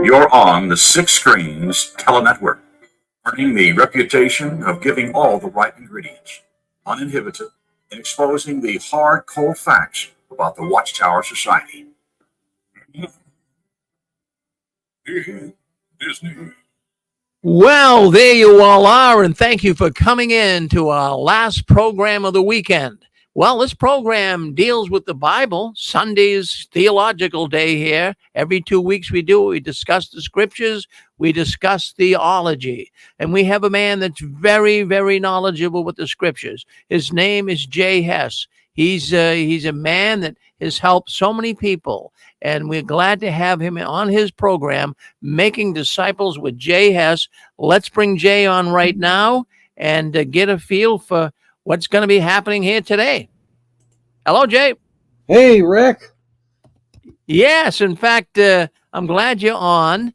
You're on the Six Screens Telenetwork, earning the reputation of giving all the right ingredients, uninhibited, in exposing the hard, cold facts about the Watchtower Society. Disney. Well, there you all are, and thank you for coming in to our last program of the weekend. Well, this program deals with the Bible. Sunday's theological day here. Every 2 weeks we do it. We discuss the scriptures. We discuss theology. And we have a man that's very, very knowledgeable with the scriptures. His name is Hess. He's a man that has helped so many people. And we're glad to have him on his program, Making Disciples with Hess. Let's bring Jay on right now and get a feel for what's going to be happening here today. Hello, Jay. Hey, Rick. Yes, in fact, I'm glad you're on.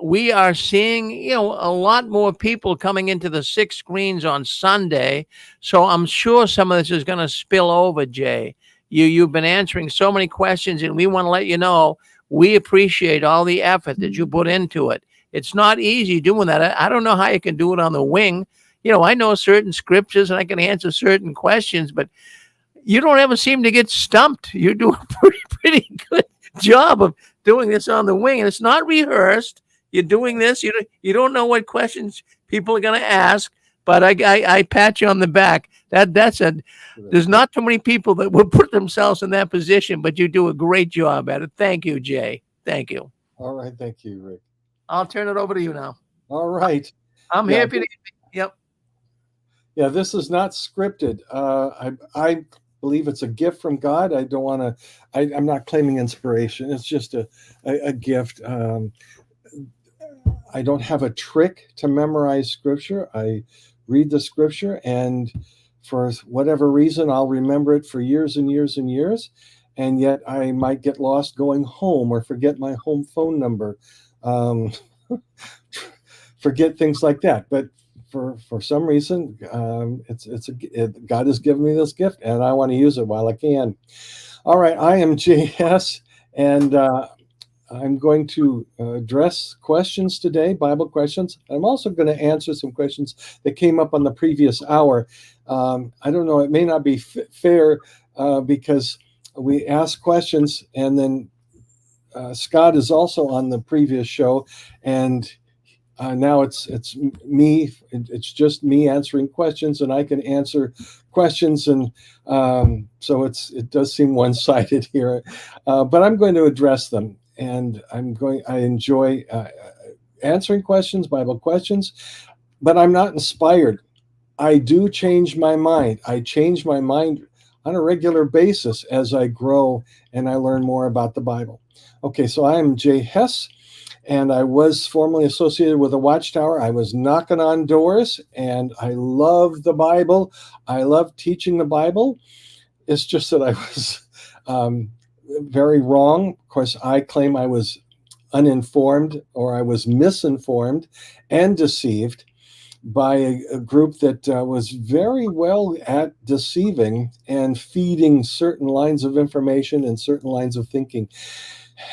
We are seeing, a lot more people coming into the Six Screens on Sunday. So I'm sure some of this is going to spill over, Jay. You've been answering so many questions, and we want to let you know we appreciate all the effort that you put into it. It's not easy doing that. I don't know how you can do it on the wing. I know certain scriptures and I can answer certain questions, but you don't ever seem to get stumped. You do a pretty good job of doing this on the wing, and it's not rehearsed. You're doing this. You don't know what questions people are going to ask, but I pat you on the back. There's not too many people that would put themselves in that position, but you do a great job at it. Thank you, Jay. Thank you. All right. Thank you, Rick. I'll turn it over to you now. All right. I'm happy to. Yep. Yeah, this is not scripted. I believe it's a gift from God. I don't want to. I'm not claiming inspiration. It's just a gift. I don't have a trick to memorize scripture. I read the scripture, and for whatever reason, I'll remember it for years and years and years. And yet, I might get lost going home or forget my home phone number. Forget things like that. But for some reason, God has given me this gift, and I want to use it while I can. All right, I am Hess, and I'm going to address questions today, Bible questions. I'm also going to answer some questions that came up on the previous hour. I don't know, it may not be fair because we ask questions, and then Scott is also on the previous show, and now it's me. It's just me answering questions, and I can answer questions, and so it does seem one-sided here. But I'm going to address them, and I enjoy answering questions, Bible questions, but I'm not inspired. I do change my mind. I change my mind on a regular basis as I grow and I learn more about the Bible. Okay, so I am Hess. And I was formerly associated with a Watchtower. I was knocking on doors, and I love the Bible. I love teaching the Bible. It's just that I was very wrong. Of course, I claim I was uninformed, or I was misinformed and deceived by a group that was very well at deceiving and feeding certain lines of information and certain lines of thinking.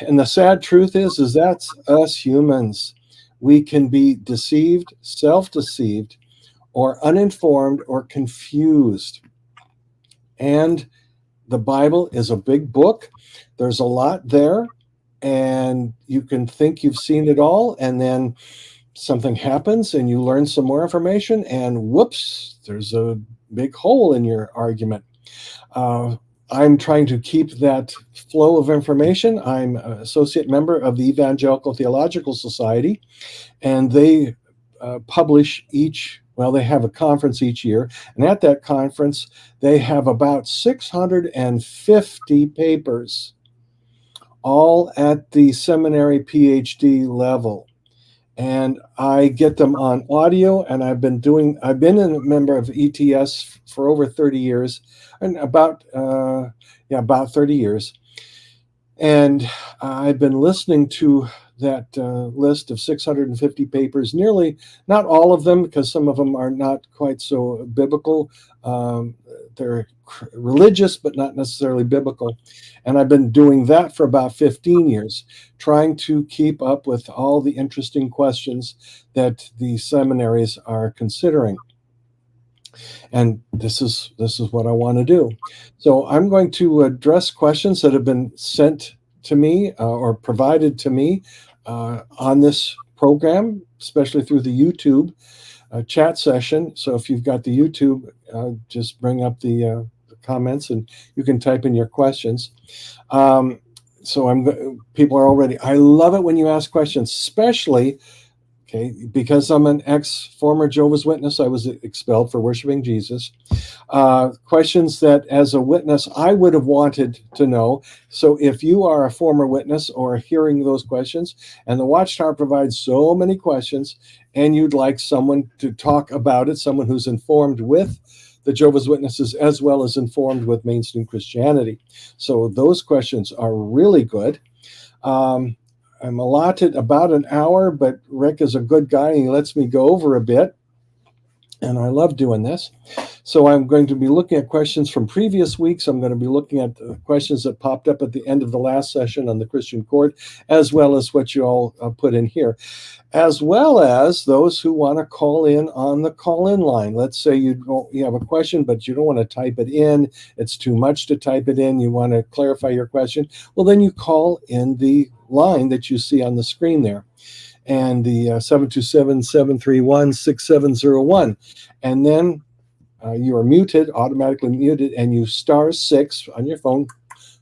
And the sad truth is that's us humans. We can be deceived, self-deceived, or uninformed or confused. And the Bible is a big book. There's a lot there, and you can think you've seen it all, and then something happens and you learn some more information, and whoops, there's a big hole in your argument. I'm trying to keep that flow of information. I'm an associate member of the Evangelical Theological Society, and they publish they have a conference each year. And at that conference, they have about 650 papers, all at the seminary PhD level. And I get them on audio, and I've been a member of ETS for over 30 years, and about 30 years. And I've been listening to that list of 650 papers, not all of them, because some of them are not quite so biblical. They're religious, but not necessarily biblical. And I've been doing that for about 15 years, trying to keep up with all the interesting questions that the seminaries are considering. And this is what I want to do. So I'm going to address questions that have been sent to me or provided to me on this program, especially through the YouTube chat session. So if you've got the YouTube, just bring up the comments and you can type in your questions. So people are already, I love it when you ask questions, especially, okay, because I'm an former Jehovah's Witness. I was expelled for worshiping Jesus. Questions that as a witness, I would have wanted to know. So if you are a former witness or hearing those questions, and the Watchtower provides so many questions, and you'd like someone to talk about it, someone who's informed with the Jehovah's Witnesses as well as informed with mainstream Christianity. So those questions are really good. I'm allotted about an hour, but Rick is a good guy and he lets me go over a bit. And I love doing this. So I'm going to be looking at questions from previous weeks. I'm going to be looking at the questions that popped up at the end of the last session on the Christian Court, as well as what you all put in here, as well as those who want to call in on the call-in line. Let's say you have a question, but you don't want to type it in. It's too much to type it in. You want to clarify your question. Well, then you call in the line that you see on the screen there. And the 727-731-6701. And then you are muted, automatically muted, and you *6 on your phone,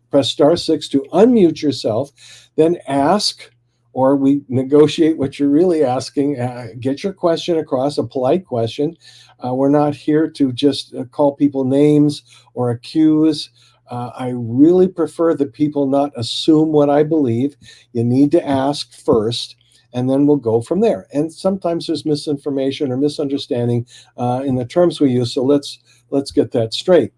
press *6 to unmute yourself, then ask, or we negotiate what you're really asking, get your question across, a polite question. We're not here to just call people names or accuse. I really prefer that people not assume what I believe. You need to ask first, and then we'll go from there. And sometimes there's misinformation or misunderstanding in the terms we use, so let's get that straight.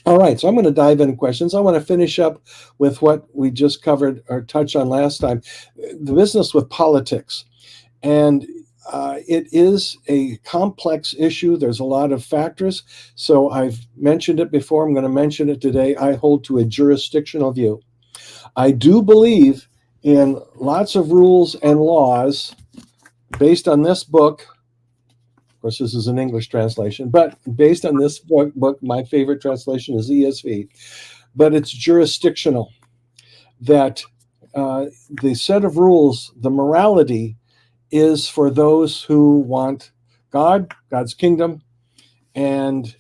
All right, so I'm going to dive into questions. I want to finish up with what we just covered or touched on last time, the business with politics. And it is a complex issue. There's a lot of factors. So I've mentioned it before. I'm going to mention it today. I hold to a jurisdictional view. I do believe in lots of rules and laws based on this book. Of course, this is an English translation, but based on this book, my favorite translation is ESV, but it's jurisdictional, that the set of rules, the morality, is for those who want God's kingdom, and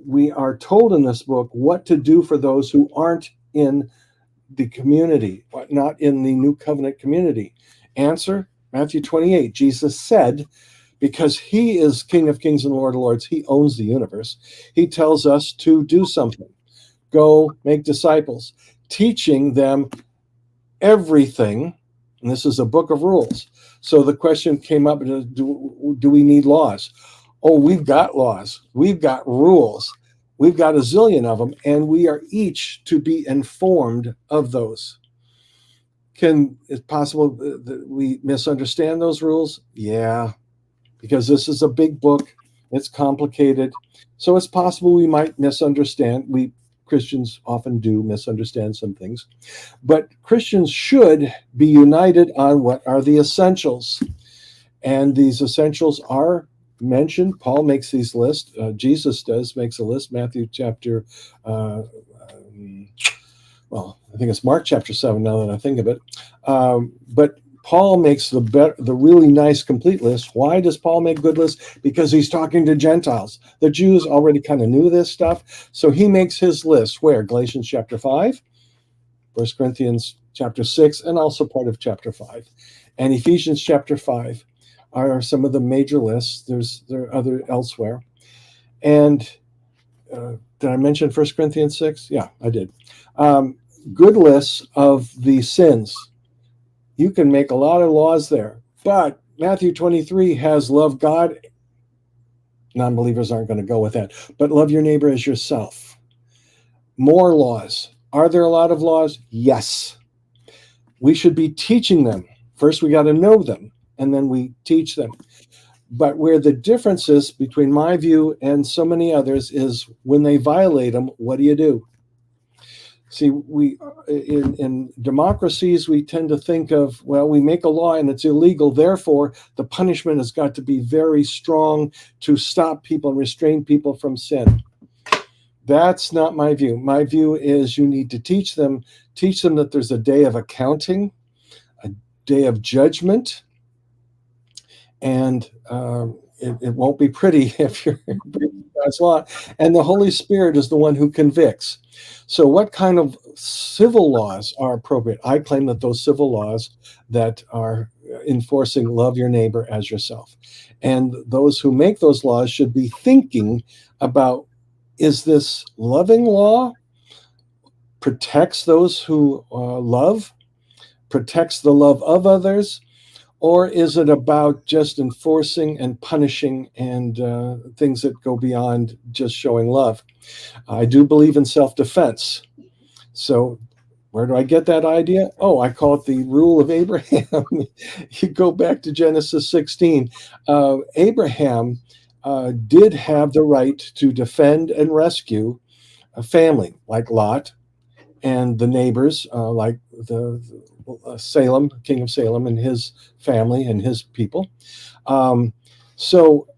we are told in this book what to do for those who aren't in the community, not in the New Covenant community. Answer, Matthew 28. Jesus said, because he is King of Kings and Lord of Lords, he owns the universe. He tells us to do something. Go make disciples, teaching them everything. And this is a book of rules. So the question came up, do we need laws? Oh, we've got laws. We've got rules. We've got a zillion of them, and we are each to be informed of those. It's possible that we misunderstand those rules? Yeah, because this is a big book. It's complicated. So it's possible we might misunderstand. We Christians often do misunderstand some things. But Christians should be united on what are the essentials. And these essentials are mentioned. Paul makes these lists. Jesus makes a list. Matthew chapter, I think it's Mark chapter 7 now that I think of it. But Paul makes the really nice complete list. Why does Paul make good lists? Because he's talking to Gentiles. The Jews already kind of knew this stuff. So he makes his list where? Galatians chapter 5, 1 Corinthians chapter 6, and also part of chapter 5. And Ephesians chapter 5 are some of the major lists. There are other elsewhere. And did I mention 1 Corinthians 6? Yeah, I did. Good lists of the sins. You can make a lot of laws there. But Matthew 23 has love God. Non-believers aren't going to go with that. But love your neighbor as yourself. More laws. Are there a lot of laws? Yes. We should be teaching them. First, we got to know them, and then we teach them. But where the difference is between my view and so many others is when they violate them, what do you do? See, we in democracies, we tend to think of, well, we make a law and it's illegal, therefore the punishment has got to be very strong to stop people and restrain people from sin. That's not my view. My view is you need to teach them that there's a day of accounting, a day of judgment, and it won't be pretty if you're breaking God's law. And the Holy Spirit is the one who convicts. So what kind of civil laws are appropriate? I claim that those civil laws that are enforcing love your neighbor as yourself. And those who make those laws should be thinking about, is this loving law, protects those who love, protects the love of others, or is it about just enforcing and punishing and things that go beyond just showing love? I do believe in self-defense. So where do I get that idea? Oh, I call it the rule of Abraham. You go back to Genesis 16. Abraham did have the right to defend and rescue a family like Lot and the neighbors, like the Salem, king of Salem, and his family and his people. So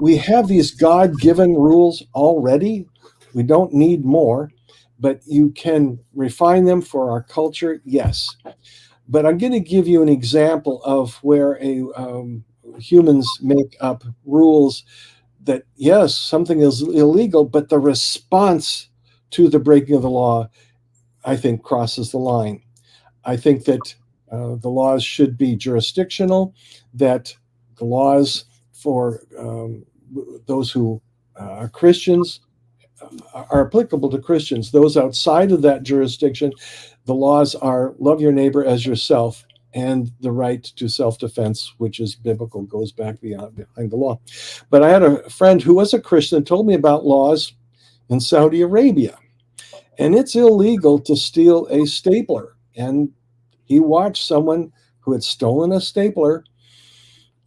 we have these God-given rules already. We don't need more, but you can refine them for our culture, yes. But I'm going to give you an example of where humans make up rules that, yes, something is illegal, but the response to the breaking of the law, I think, crosses the line. I think that the laws should be jurisdictional, that the laws for those who are Christians are applicable to Christians. Those outside of that jurisdiction, the laws are love your neighbor as yourself, and the right to self-defense, which is biblical, goes back behind the law. But I had a friend who was a Christian, told me about laws in Saudi Arabia. And it's illegal to steal a stapler. And he watched someone who had stolen a stapler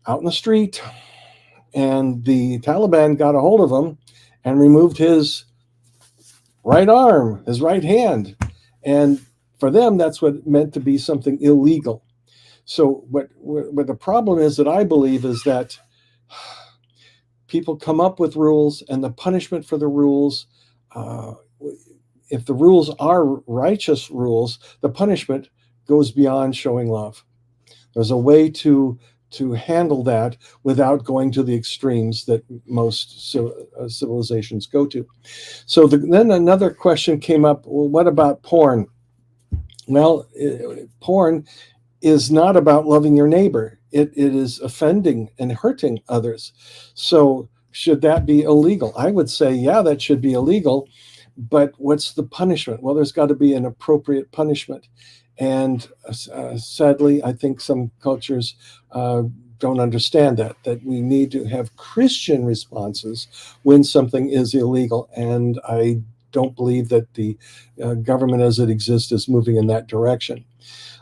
out in the street. And the Taliban got a hold of him and removed his right arm, his right hand. And for them, that's what it meant to be something illegal. So what the problem is that I believe is that people come up with rules, and the punishment for the rules, if the rules are righteous rules, the punishment goes beyond showing love. There's a way to handle that without going to the extremes that most civilizations go to. So then another question came up, well, what about porn? Well, porn is not about loving your neighbor. It is offending and hurting others. So should that be illegal? I would say, yeah, that should be illegal. But what's the punishment? Well, there's got to be an appropriate punishment. And sadly, I think some cultures don't understand that we need to have Christian responses when something is illegal. And I don't believe that the government as it exists is moving in that direction.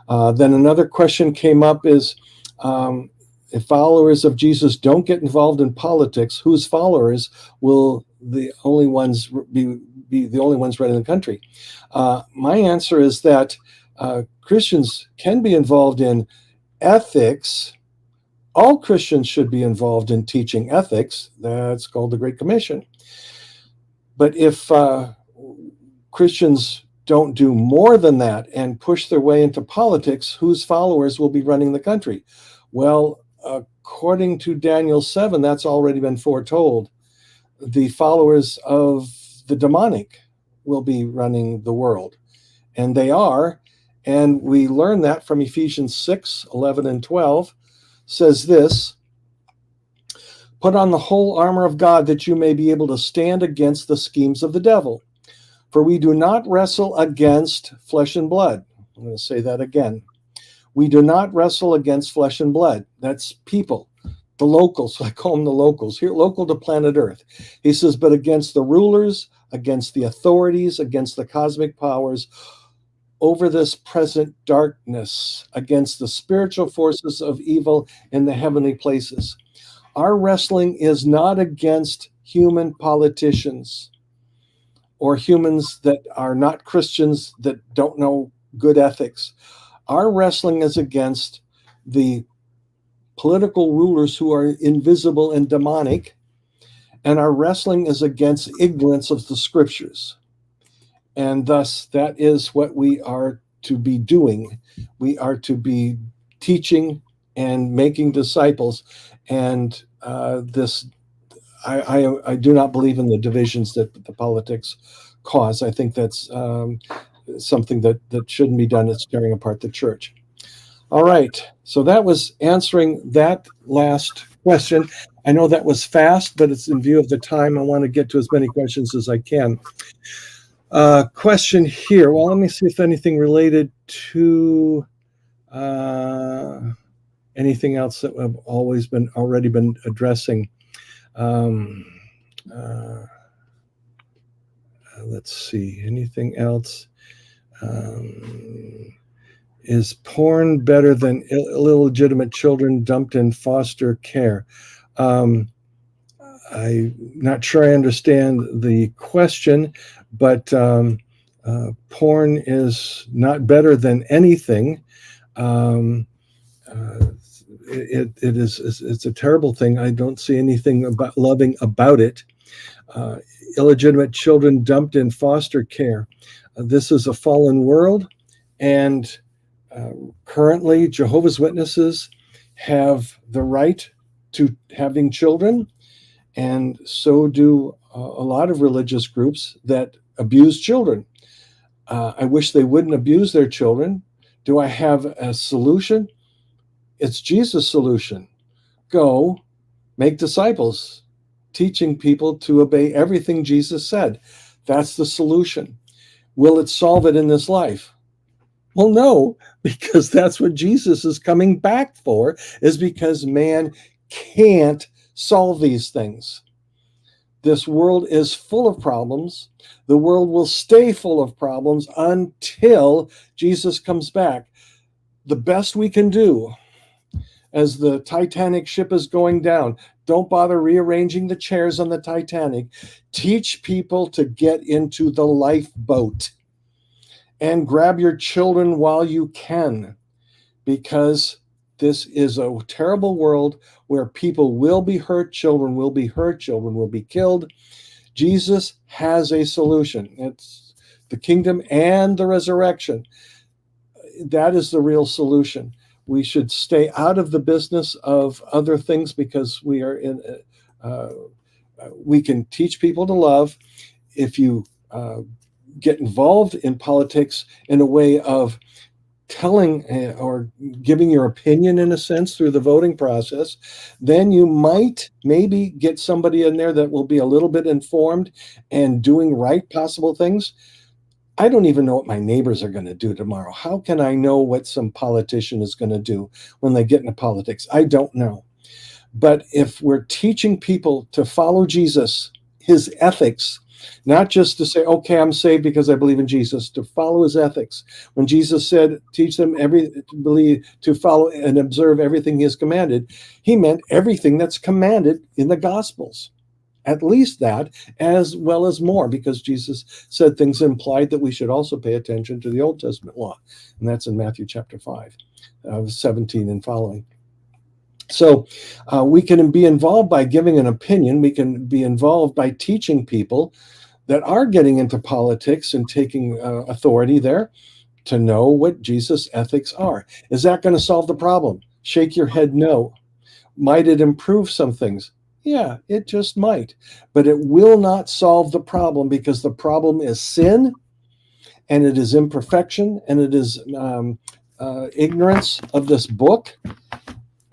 Then another question came up is, if followers of Jesus don't get involved in politics, whose followers will the only ones be the only ones running the country? My answer is that Christians can be involved in ethics. All Christians should be involved in teaching ethics. That's called the Great Commission. But if Christians don't do more than that and push their way into politics, whose followers will be running the country? Well, according to Daniel 7, that's already been foretold. The followers of the demonic will be running the world. And they are. And we learn that from Ephesians 6, 11 and 12, says this: put on the whole armor of God that you may be able to stand against the schemes of the devil. For we do not wrestle against flesh and blood. I'm going to say that again. We do not wrestle against flesh and blood. That's people, the locals. I call them the locals, here, local to planet Earth. He says, but against the rulers, against the authorities, against the cosmic powers over this present darkness, against the spiritual forces of evil in the heavenly places. Our wrestling is not against human politicians or humans that are not Christians that don't know good ethics. Our wrestling is against the political rulers who are invisible and demonic, and our wrestling is against ignorance of the scriptures. And thus, that is what we are to be doing. We are to be teaching and making disciples. And I do not believe in the divisions that the politics cause. I think that's something that shouldn't be done. It's tearing apart the church. All right. So that was answering that last question. I know that was fast, but it's in view of the time. I want to get to as many questions as I can. Question here. Well, let me see if anything related to anything else that I've already been addressing. Let's see. Anything else? Is porn better than illegitimate children dumped in foster care? I'm not sure I understand the question, but porn is not better than anything. It's a terrible thing. I don't see anything loving about it. Illegitimate children dumped in foster care. This is a fallen world, and currently Jehovah's Witnesses have the right to having children, and so do a lot of religious groups that abuse children. I wish they wouldn't abuse their children. Do I have a solution? It's Jesus' solution. Go make disciples, teaching people to obey everything Jesus said. That's the solution. Will it solve it in this life? Well, no, because that's what Jesus is coming back for, is because man can't solve these things. This world is full of problems. The world will stay full of problems until Jesus comes back. The best we can do, as the Titanic ship is going down, don't bother rearranging the chairs on the Titanic. Teach people to get into the lifeboat and grab your children while you can, because this is a terrible world where people will be hurt, children will be hurt, children will be killed. Jesus has a solution. It's the kingdom and the resurrection. That is the real solution. We should stay out of the business of other things, because we are in. We can teach people to love. If you get involved in politics in a way of telling or giving your opinion, in a sense, through the voting process, then you might maybe get somebody in there that will be a little bit informed and doing right possible things. I don't even know what my neighbors are going to do tomorrow. How can I know what some politician is going to do when they get into politics? I don't know. But if we're teaching people to follow Jesus, his ethics, not just to say, okay, I'm saved because I believe in Jesus, to follow his ethics. When Jesus said, teach them to follow and observe everything he has commanded, he meant everything that's commanded in the Gospels. At least that, as well as more, because Jesus said things implied that we should also pay attention to the Old Testament law. And that's in Matthew chapter 5, 17 and following. So we can be involved by giving an opinion. We can be involved by teaching people that are getting into politics and taking authority there to know what Jesus' ethics are. Is that going to solve the problem? Shake your head no. Might it improve some things? Yeah, it just might. But it will not solve the problem, because the problem is sin, and it is imperfection, and it is ignorance of this book.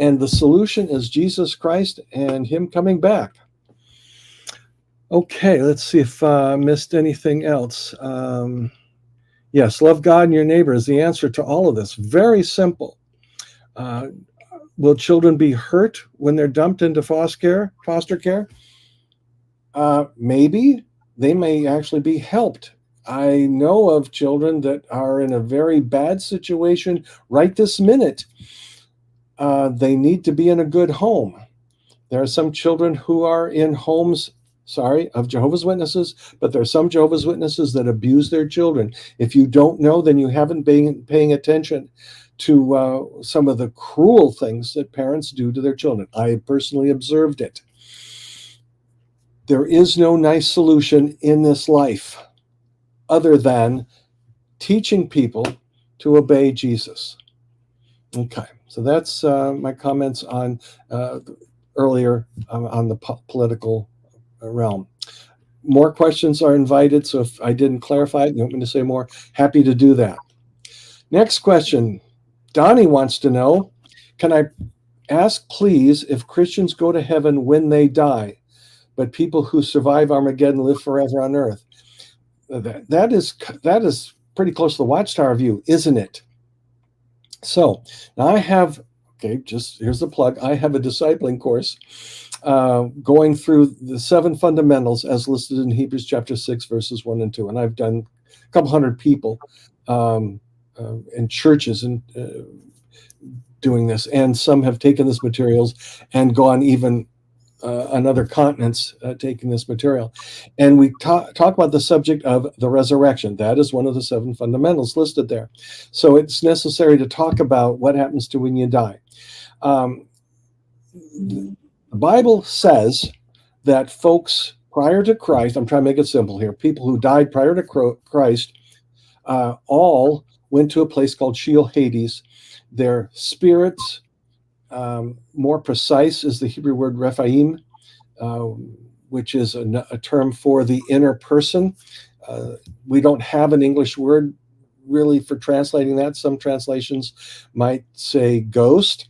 And the solution is Jesus Christ and him coming back. Okay, let's see if I missed anything else. Yes, love God and your neighbor is the answer to all of this. Very simple. Will children be hurt when they're dumped into foster care? Maybe. They may actually be helped. I know of children that are in a very bad situation right this minute. They need to be in a good home. There are some children who are in homes, of Jehovah's Witnesses, but there are some Jehovah's Witnesses that abuse their children. If you don't know, then you haven't been paying attention to some of the cruel things that parents do to their children. I personally observed it. There is no nice solution in this life other than teaching people to obey Jesus. Okay, so that's my comments on earlier on the political realm. More questions are invited, so if I didn't clarify it, you want me to say more, happy to do that. Next question. Donnie wants to know, can I ask, please, if Christians go to heaven when they die, but people who survive Armageddon live forever on earth? That is pretty close to the Watchtower view, isn't it? So now I have, just here's the plug. I have a discipling course going through the 7 fundamentals as listed in Hebrews chapter 6, verses 1 and 2. And I've done a couple hundred people in churches and doing this. And some have taken this materials and gone even on other continents taking this material. And we talk about the subject of the resurrection. That is one of the 7 fundamentals listed there. So it's necessary to talk about what happens to when you die. The Bible says that folks prior to Christ, I'm trying to make it simple here, people who died prior to Christ all went to a place called Sheol, Hades. Their spirits, more precise is the Hebrew word Rephaim, which is a term for the inner person. We don't have an English word really for translating that. Some translations might say ghost.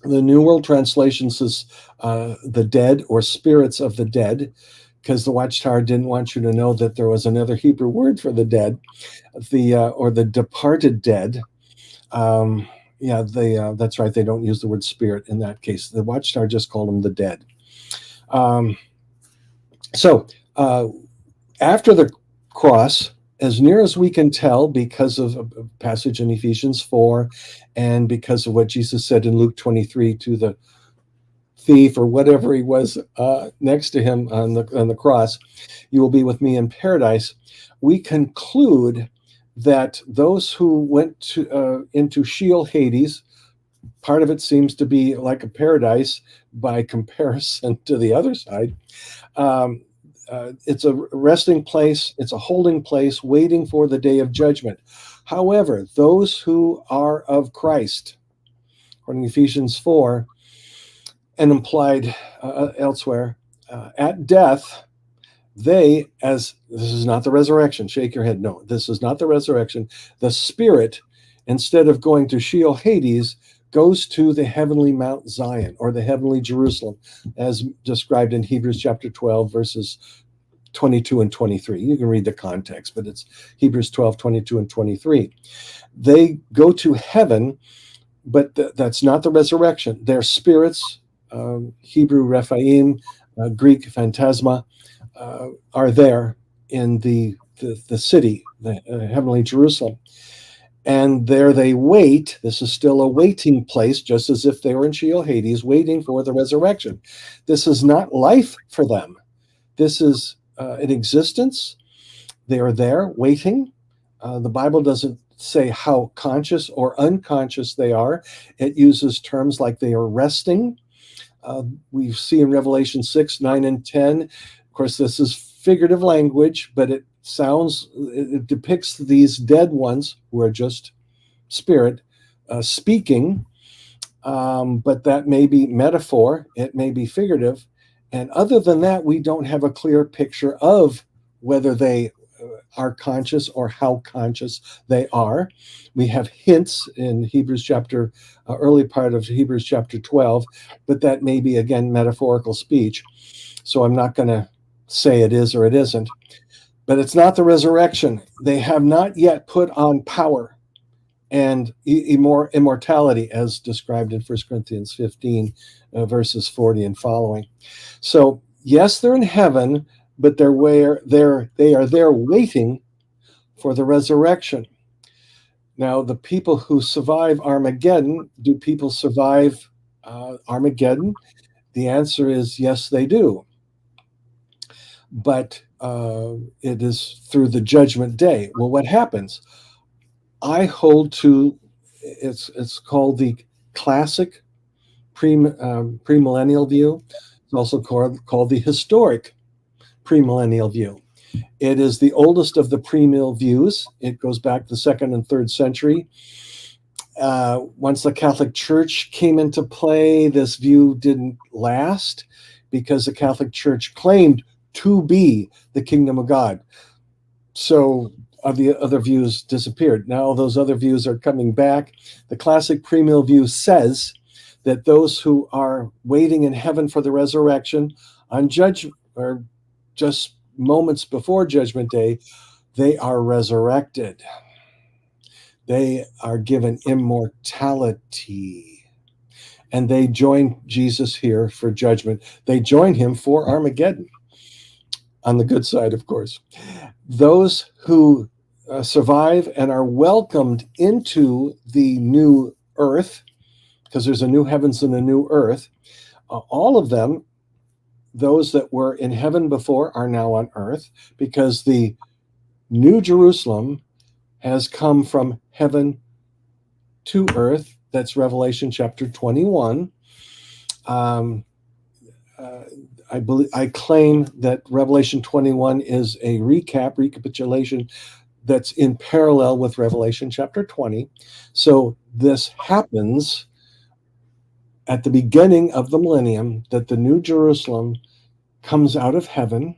The New World Translation says the dead or spirits of the dead, because the Watchtower didn't want you to know that there was another Hebrew word for the dead, or the departed dead. That's right. They don't use the word spirit in that case. The Watchtower just called them the dead. So after the cross, as near as we can tell, because of a passage in Ephesians 4, and because of what Jesus said in Luke 23 to the thief or whatever he was next to him on the cross, you will be with me in paradise. We conclude that those who went into Sheol, Hades, part of it seems to be like a paradise by comparison to the other side. It's a resting place, it's a holding place, waiting for the day of judgment. However, those who are of Christ, according to Ephesians 4, and implied elsewhere, at death, this is not the resurrection. Shake your head. No, this is not the resurrection. The spirit, instead of going to Sheol, Hades, goes to the heavenly Mount Zion, or the heavenly Jerusalem, as described in Hebrews chapter 12, verses 22 and 23. You can read the context, but it's Hebrews 12, 22 and 23. They go to heaven, but that's not the resurrection. Their spirits, Hebrew Rephaim, Greek phantasma, are there in the city, the heavenly Jerusalem. And there they wait. This is still a waiting place, just as if they were in Sheol, Hades, waiting for the resurrection. This is not life for them. This is an existence. They are there waiting. The Bible doesn't say how conscious or unconscious they are. It uses terms like they are resting. We see in Revelation 6, 9, and 10. Of course, this is figurative language, but it depicts these dead ones who are just spirit speaking, but that may be metaphor, it may be figurative, and other than that, we don't have a clear picture of whether they are conscious or how conscious they are. We have hints in early part of Hebrews chapter 12, but that may be, again, metaphorical speech, so I'm not going to say it is or it isn't. But it's not the resurrection. They have not yet put on power and immortality, as described in 1 Corinthians 15, verses 40 and following. So, yes, they're in heaven, but they are there waiting for the resurrection. Now, the people who survive Armageddon, do people survive Armageddon? The answer is yes, they do. But it is through the judgment day. Well, what happens? I hold to, it's called the classic premillennial view. It's also called the historic premillennial view. It is the oldest of the premill views. It goes back to the 2nd and 3rd century. Once the Catholic Church came into play, this view didn't last because the Catholic Church claimed to be the kingdom of God. So the other views disappeared. Now those other views are coming back. The classic premill view says that those who are waiting in heaven for the resurrection on judgment, or just moments before Judgment Day, they are resurrected. They are given immortality. And they join Jesus here for judgment. They join him for Armageddon. On the good side, of course. Those who survive and are welcomed into the new earth, because there's a new heavens and a new earth, all of them, those that were in heaven before, are now on earth, because the New Jerusalem has come from heaven to earth. That's Revelation chapter 21. I claim that Revelation 21 is a recapitulation that's in parallel with Revelation chapter 20. So this happens at the beginning of the millennium, that the New Jerusalem comes out of heaven.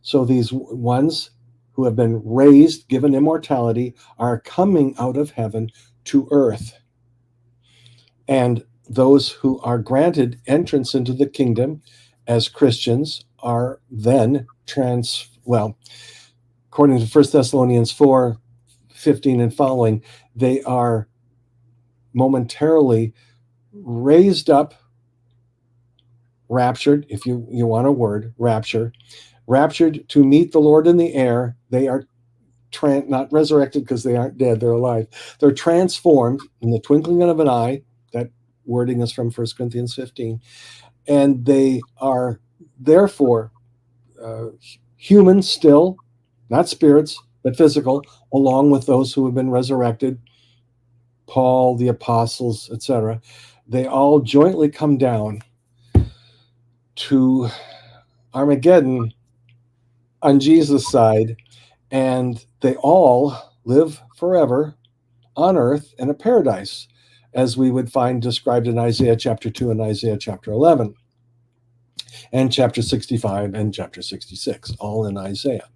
So these ones who have been raised, given immortality, are coming out of heaven to earth. And those who are granted entrance into the kingdom as Christians are then according to 1 Thessalonians 4:15 and following, they are momentarily raised up, raptured, if you want a word, raptured to meet the Lord in the air. They are not resurrected because they aren't dead, they're alive. They're transformed in the twinkling of an eye. That wording is from 1 Corinthians 15. And they are therefore human still, not spirits, but physical, along with those who have been resurrected, Paul, the apostles, etc. They all jointly come down to Armageddon on Jesus' side, and they all live forever on earth in a paradise, as we would find described in Isaiah chapter 2 and Isaiah chapter 11, and chapter 65 and chapter 66, all in Isaiah.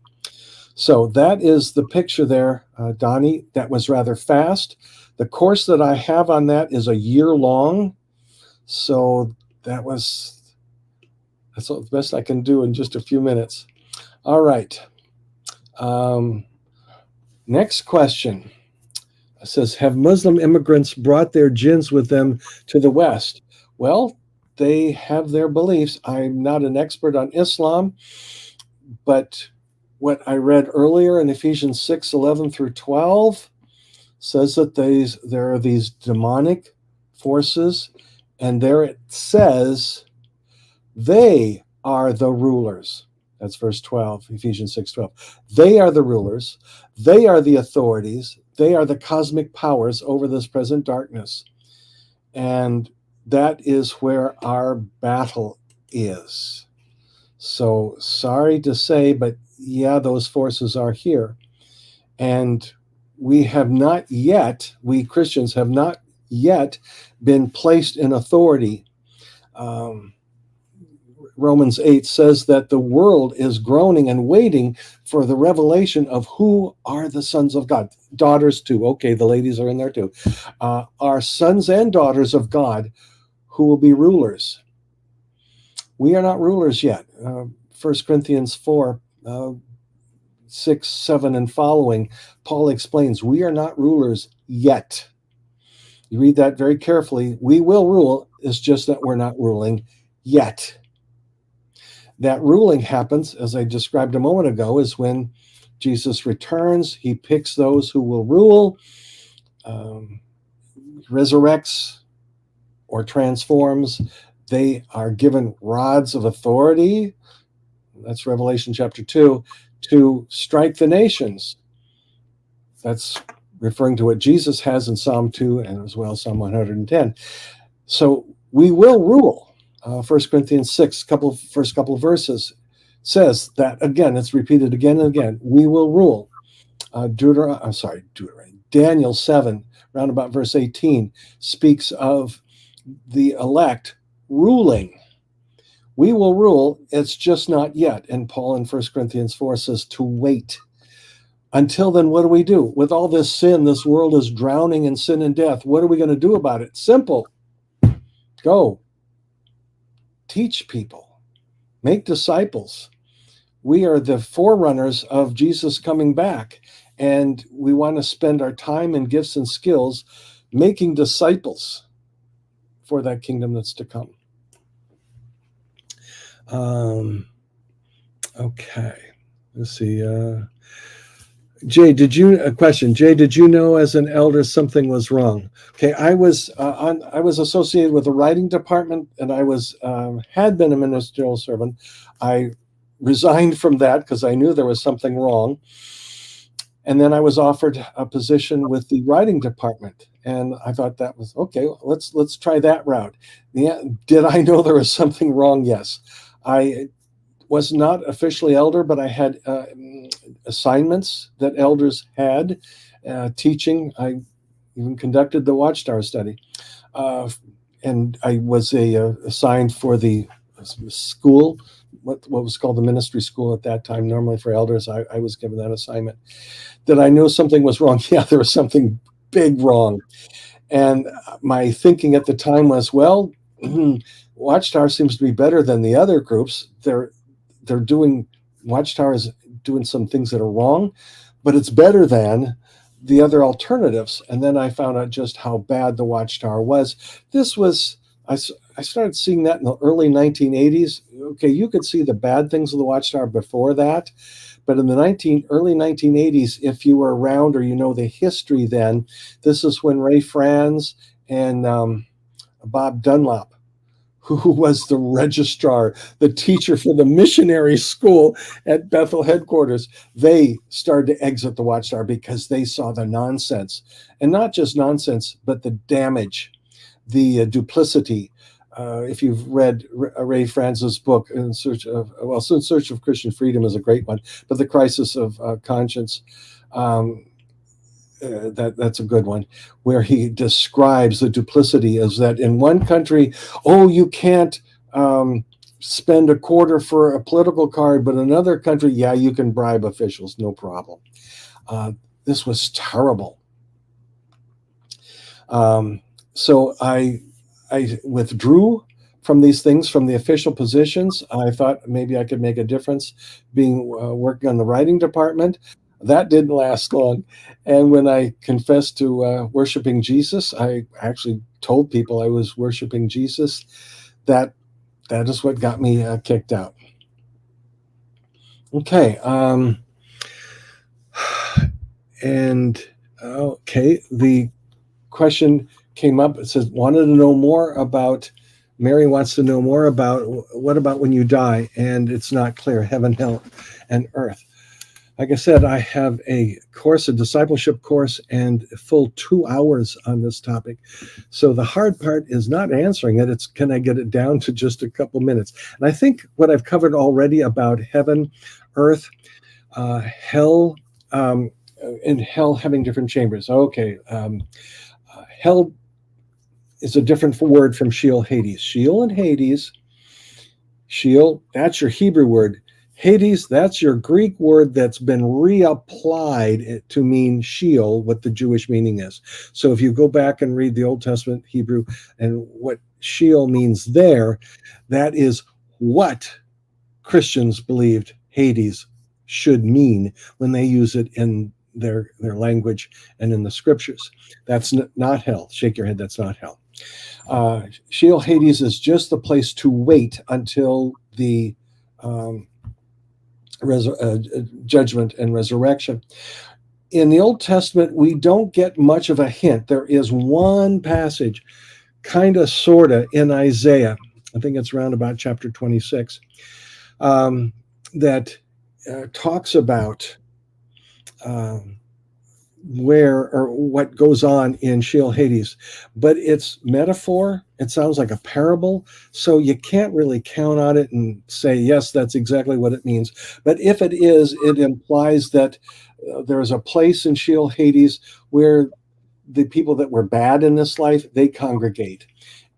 So that is the picture there, Donnie. That was rather fast. The course that I have on that is a year long. So that's the best I can do in just a few minutes. All right. Next question. It says, have Muslim immigrants brought their jinns with them to the West? Well, they have their beliefs. I'm not an expert on Islam, but what I read earlier in Ephesians 6:11 through 12 says that there are these demonic forces, and there it says they are the rulers. That's verse 12, Ephesians 6:12. They are the rulers. They are the authorities. They are the cosmic powers over this present darkness. And that is where our battle is. So sorry to say, but yeah, those forces are here. And we Christians have not yet been placed in authority. Romans 8 says that the world is groaning and waiting for the revelation of who are the sons of God. Daughters too. Okay, the ladies are in there too. Are sons and daughters of God who will be rulers. We are not rulers yet. 1 Corinthians 4, 6, 7, and following, Paul explains we are not rulers yet. You read that very carefully. We will rule. It's just that we're not ruling yet. That ruling happens, as I described a moment ago, is when Jesus returns. He picks those who will rule, resurrects or transforms. They are given rods of authority. That's Revelation chapter 2, to strike the nations. That's referring to what Jesus has in Psalm 2 and as well Psalm 110. So we will rule. 1 Corinthians 6, first couple of verses says that again. It's repeated again and again. We will rule. Daniel 7, round about verse 18, speaks of the elect ruling. We will rule. It's just not yet. And Paul in 1 Corinthians 4 says to wait. Until then, what do we do? With all this sin, this world is drowning in sin and death. What are we going to do about it? Simple. Go. Teach people. Make disciples. We are the forerunners of Jesus coming back. And we want to spend our time and gifts and skills making disciples for that kingdom that's to come. Okay. Let's see. Jay, did you know as an elder something was wrong? Okay, I was associated with the writing department, and I had been a ministerial servant. I resigned from that because I knew there was something wrong. And then I was offered a position with the writing department, and I thought that was okay. Let's try that route. Yeah, did I know there was something wrong? Yes. I was not officially elder, but I had assignments that elders had teaching. I even conducted the Watchtower study, and I was assigned for the school, what was called the ministry school at that time. Normally for elders, I was given that assignment. That I knew something was wrong. Yeah, there was something big wrong, and my thinking at the time was, well, Watchtower seems to be better than the other groups. Watchtower is doing some things that are wrong, but it's better than the other alternatives. And then I found out just how bad the Watchtower was. I started seeing that in the early 1980s. Okay, you could see the bad things of the Watchtower before that, but in the early 1980s, if you were around or you know the history then, this is when Ray Franz and Bob Dunlop, who was the registrar, the teacher for the missionary school at Bethel headquarters, they started to exit the Watchtower because they saw the nonsense. And not just nonsense, but the damage, the duplicity. If you've read Ray Franz's book, In Search of Christian Freedom is a great one, but The Crisis of Conscience, that's a good one, where he describes the duplicity is that in one country, you can't spend a quarter for a political card, but in another country, yeah, you can bribe officials, no problem. This was terrible. So I withdrew from these things, from the official positions. I thought maybe I could make a difference working on the writing department. That didn't last long. And when I confessed to worshiping Jesus, I actually told people I was worshiping Jesus. That is what got me kicked out. Okay. The question came up. It says, Mary wants to know more about, what about when you die and it's not clear, heaven, hell, and earth? Like I said, I have a discipleship course, and a full 2 hours on this topic. So the hard part is not answering it. It's, can I get it down to just a couple minutes? And I think what I've covered already about heaven, earth, hell, and hell having different chambers. Okay. Hell is a different word from Sheol, Hades. Sheol and Hades. Sheol, that's your Hebrew word. Hades, that's your Greek word that's been reapplied to mean Sheol, what the Jewish meaning is. So if you go back and read the Old Testament Hebrew and what Sheol means there, that is what Christians believed Hades should mean when they use it in their language and in the scriptures. That's not hell. Shake your head, that's not hell. Sheol, Hades is just the place to wait until the judgment and resurrection. In the Old Testament, we don't get much of a hint. There is one passage, kind of, sort of, in Isaiah. I think it's around about chapter 26, that talks about where or what goes on in Sheol Hades, but it's metaphor. It sounds like a parable, so you can't really count on it and say, yes, that's exactly what it means. But if it is, it implies that there is a place in Sheol Hades where the people that were bad in this life, they congregate.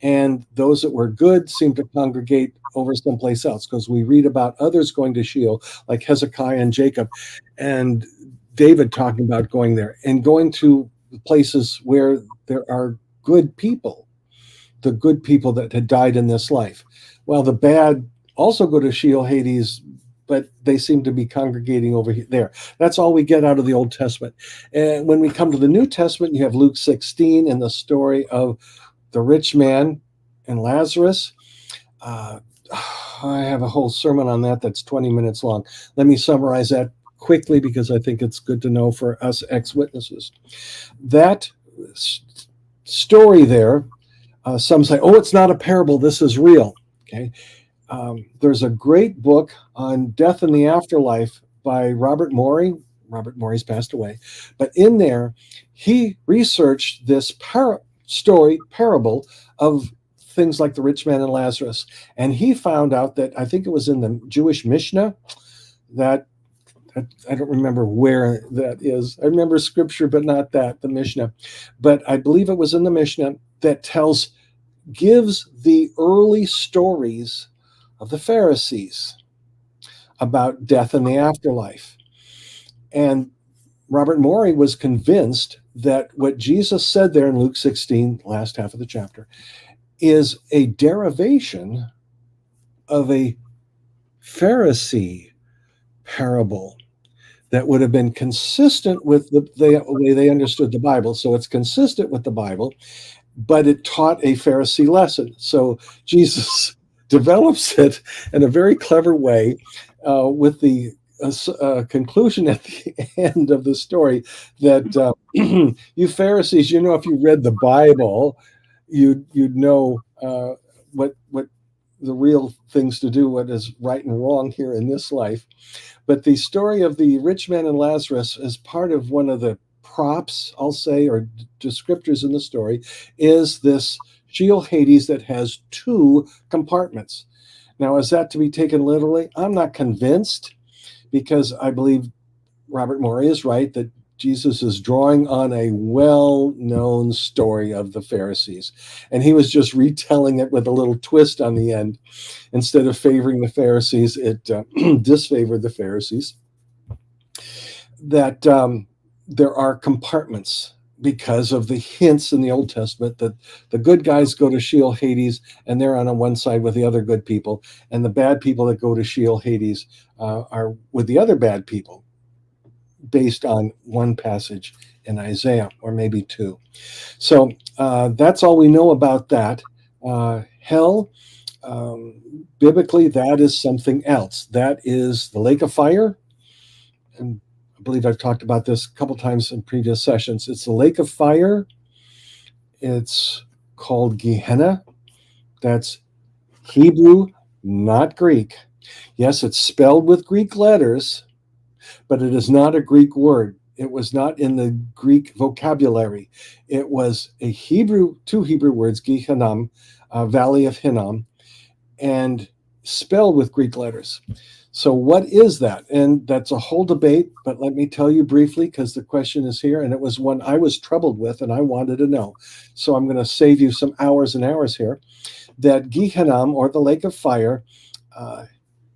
And those that were good seem to congregate over someplace else, because we read about others going to Sheol, like Hezekiah and Jacob, and David talking about going there and going to places where there are good people, the good people that had died in this life. Well, the bad also go to Sheol Hades, but they seem to be congregating over there. That's all we get out of the Old Testament. And when we come to the New Testament, you have Luke 16 and the story of the rich man and Lazarus. I have a whole sermon on that that's 20 minutes long. Let me summarize that quickly, because I think it's good to know for us ex-witnesses. That story there, some say, oh, it's not a parable, this is real. Okay. There's a great book on death and the afterlife by Robert Morey. Robert Morey's passed away. But in there, he researched this parable of things like the rich man and Lazarus. And he found out that, I think it was in the Jewish Mishnah, that I don't remember where that is. I remember scripture, but not that, the Mishnah. But I believe it was in the Mishnah that gives the early stories of the Pharisees about death and the afterlife. And Robert Morey was convinced that what Jesus said there in Luke 16, last half of the chapter, is a derivation of a Pharisee parable that would have been consistent with the way they understood the Bible. So it's consistent with the Bible, but it taught a Pharisee lesson. So Jesus develops it in a very clever way, with the conclusion at the end of the story that you Pharisees, if you read the Bible, you'd know what the real things to do, what is right and wrong here in this life. But the story of the rich man and Lazarus is part of one of the props, I'll say, or descriptors in the story, is this Sheol Hades that has two compartments. Now, is that to be taken literally? I'm not convinced, because I believe Robert Morey is right that Jesus is drawing on a well-known story of the Pharisees. And he was just retelling it with a little twist on the end. Instead of favoring the Pharisees, it disfavored the Pharisees. That there are compartments because of the hints in the Old Testament that the good guys go to Sheol Hades and they're on one side with the other good people, and the bad people that go to Sheol Hades are with the other bad people, based on one passage in Isaiah, or maybe two. So that's all we know about that. Hell, biblically, that is something else. That is the lake of fire. And I believe I've talked about this a couple times in previous sessions. It's the lake of fire. It's called Gehenna. That's Hebrew, not Greek. Yes, it's spelled with Greek letters, but it is not a Greek word. It was not in the Greek vocabulary. It was two Hebrew words, Gehenna, Valley of Hinnom, and spelled with Greek letters. So what is that? And that's a whole debate, but let me tell you briefly, because the question is here, and it was one I was troubled with and I wanted to know. So I'm going to save you some hours and hours here. That Gehenna, or the lake of fire,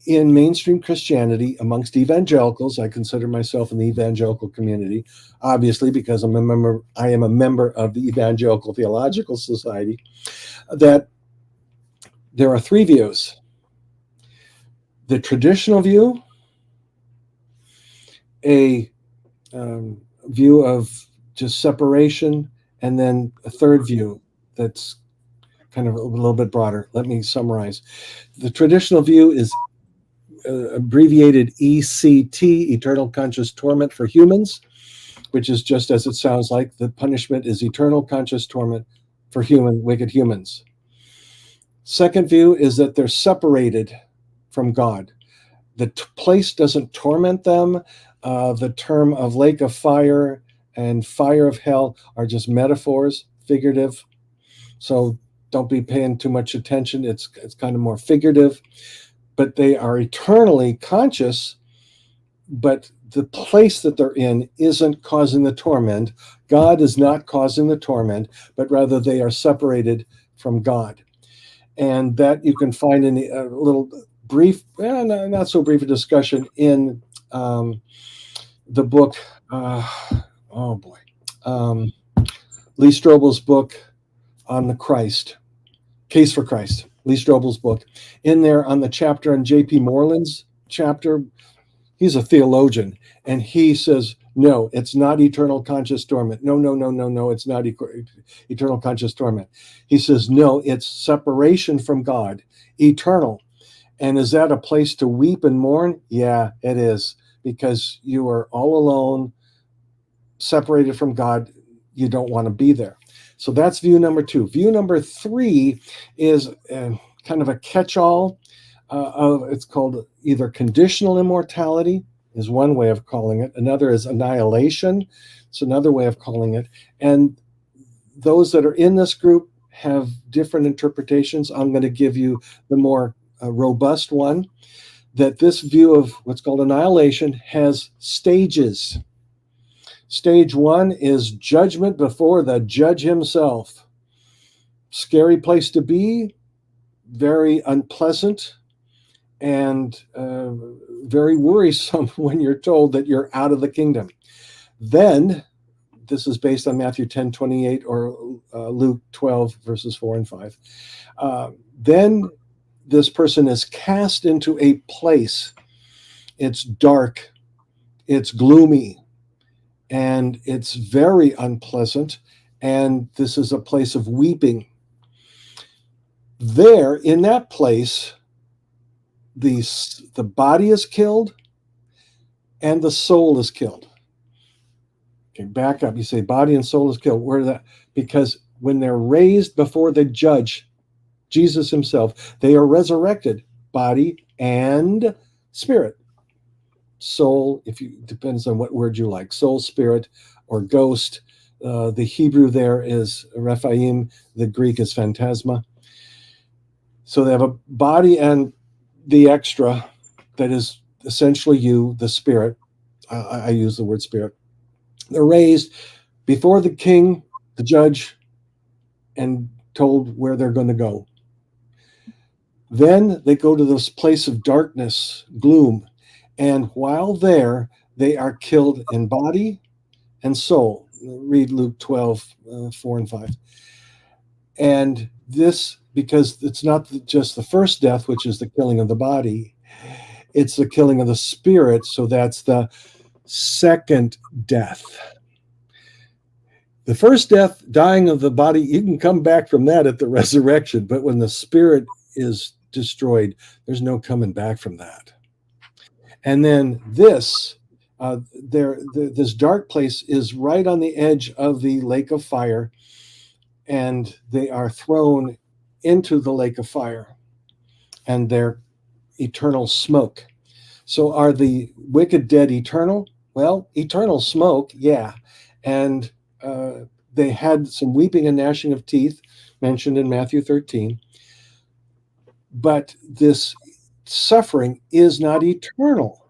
in mainstream Christianity, amongst evangelicals, I consider myself in the evangelical community, obviously, because I am a member of the Evangelical Theological Society, that there are three views. The traditional view, a view of just separation, and then a third view that's kind of a little bit broader. Let me summarize. The traditional view is abbreviated ECT, eternal conscious torment for humans, which is just as it sounds like. The punishment is eternal conscious torment for wicked humans. Second view is that they're separated from God. The place doesn't torment them. The term of lake of fire and fire of hell are just metaphors, figurative. So don't be paying too much attention. It's kind of more figurative. But they are eternally conscious, but the place that they're in isn't causing the torment. God is not causing the torment, but rather they are separated from God. And that you can find in a little brief, not so brief a discussion in the book, Lee Strobel's book on the Christ, Case for Christ, Lee Strobel's book. In there on the chapter on J.P. Moreland's chapter, he's a theologian, and he says, no, it's not eternal conscious torment. No, it's not eternal conscious torment. He says, no, it's separation from God, eternal. And is that a place to weep and mourn? Yeah, it is, because you are all alone, separated from God. You don't want to be there. So that's view number 2. View number 3 is kind of a catch-all. It's called either conditional immortality, is one way of calling it. Another is annihilation. It's another way of calling it. And those that are in this group have different interpretations. I'm going to give you the more robust one, that this view of what's called annihilation has stages. Stage 1 is judgment before the judge himself. Scary place to be, very unpleasant, and very worrisome when you're told that you're out of the kingdom. Then, this is based on Matthew 10:28 or Luke 12, verses 4 and 5. Then this person is cast into a place. It's dark, it's gloomy, and it's very unpleasant, and this is a place of weeping. There, in that place, the body is killed and the soul is killed. Okay, back up. You say body and soul is killed. Where that? Because when they're raised before the judge, Jesus himself, they are resurrected, body and spirit. Soul, depends on what word you like, soul, spirit, or ghost. The Hebrew there is Rephaim, the Greek is phantasma. So they have a body and the extra that is essentially you, the spirit. I use the word spirit. They're raised before the king, the judge, and told where they're going to go. Then they go to this place of darkness, gloom. And while there, they are killed in body and soul. Read Luke 12, 4 and 5. And this, because it's not just the first death, which is the killing of the body, it's the killing of the spirit. So that's the second death. The first death, dying of the body, you can come back from that at the resurrection. But when the spirit is destroyed, there's no coming back from that. And then this dark place is right on the edge of the lake of fire, and they are thrown into the lake of fire, and they're eternal smoke. So are the wicked dead eternal? Well, eternal smoke, yeah. And they had some weeping and gnashing of teeth mentioned in Matthew 13. But this suffering is not eternal.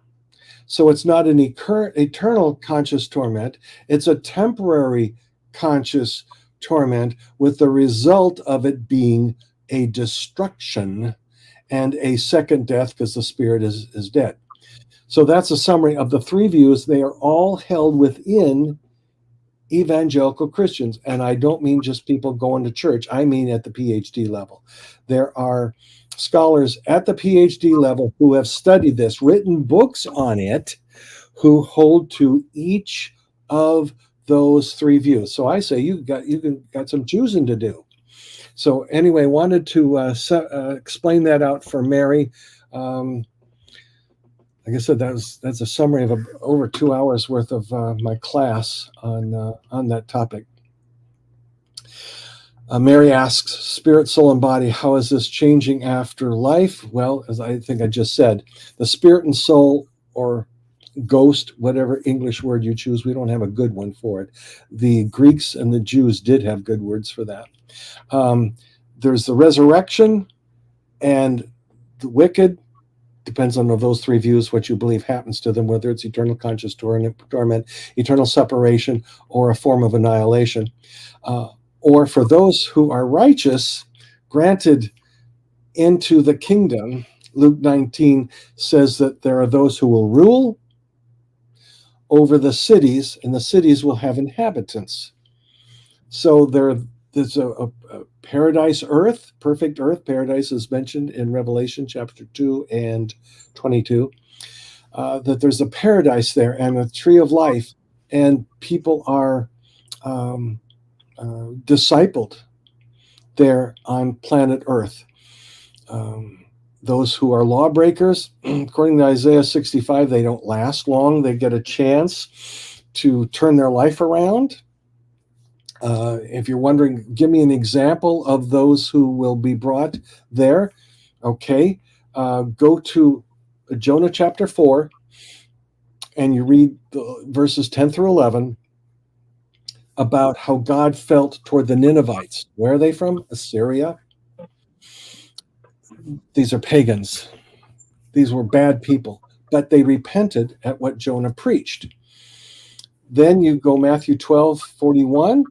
So it's not an eternal conscious torment. It's a temporary conscious torment with the result of it being a destruction and a second death because the spirit is dead. So that's a summary of the 3 views. They are all held within evangelical Christians. And I don't mean just people going to church. I mean at the PhD level. There are scholars at the PhD level who have studied this, written books on it, who hold to each of those 3 views. So I say you got some choosing to do. So anyway, wanted to explain that out for Mary. like I said, that's a summary of over 2 hours worth of my class on that topic. Mary asks, spirit, soul, and body, how is this changing after life? Well, as I think I just said, the spirit and soul, or ghost, whatever English word you choose, we don't have a good one for it. The Greeks and the Jews did have good words for that. There's the resurrection, and the wicked, depends on those three views, what you believe happens to them, whether it's eternal conscious torment, eternal separation, or a form of annihilation. Or for those who are righteous, granted into the kingdom. Luke 19 says that there are those who will rule over the cities, and the cities will have inhabitants. So there's a paradise earth, perfect earth. Paradise is mentioned in Revelation chapter 2 and 22, that there's a paradise there and a tree of life, and people are discipled there on planet Earth. Those who are lawbreakers, according to Isaiah 65, they don't last long. They get a chance to turn their life around. If you're wondering, give me an example of those who will be brought there. Okay, go to Jonah chapter 4, and you read the verses 10 through 11 about how God felt toward the Ninevites. Where are they from? Assyria. These are pagans. These were bad people, but they repented at what Jonah preached. Then you go Matthew 12:41,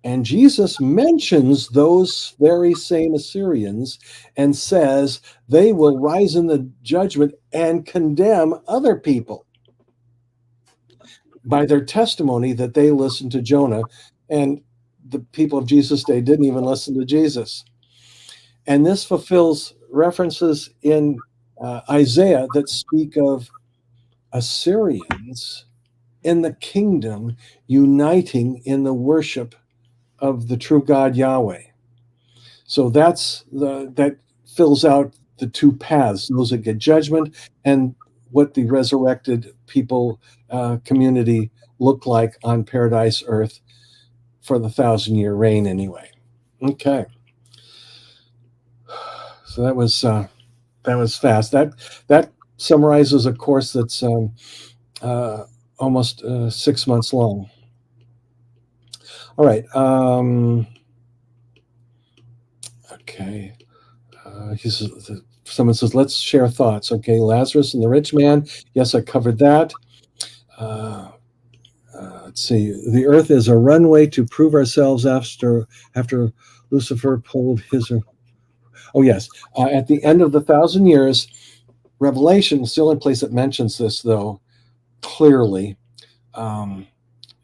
and Jesus mentions those very same Assyrians and says they will rise in the judgment and condemn other people by their testimony that they listened to Jonah, and the people of Jesus' day didn't even listen to Jesus. And this fulfills references in Isaiah that speak of Assyrians in the kingdom uniting in the worship of the true God Yahweh. So that fills out the two paths, those that get judgment and what the resurrected people community look like on paradise earth for the 1,000-year reign anyway. Okay. So that was fast. That summarizes a course that's almost 6 months long. All right. Okay. Someone says, let's share thoughts. Okay, Lazarus and the rich man. Yes, I covered that. Let's see. The earth is a runway to prove ourselves after Lucifer pulled his. Oh, yes. At the end of the 1,000 years, Revelation is the only place that mentions this, though, clearly.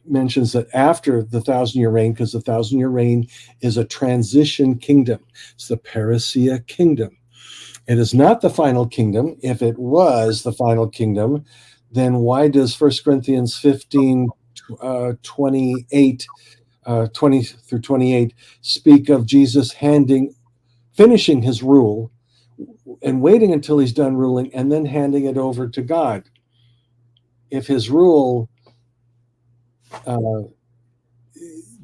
Mentions that after the 1,000-year reign, because the 1,000-year reign is a transition kingdom. It's the parousia kingdom. It is not the final kingdom. If it was the final kingdom, then why does 1 Corinthians 15, 28, 20 through 28 speak of Jesus finishing his rule and waiting until he's done ruling and then handing it over to God? If his rule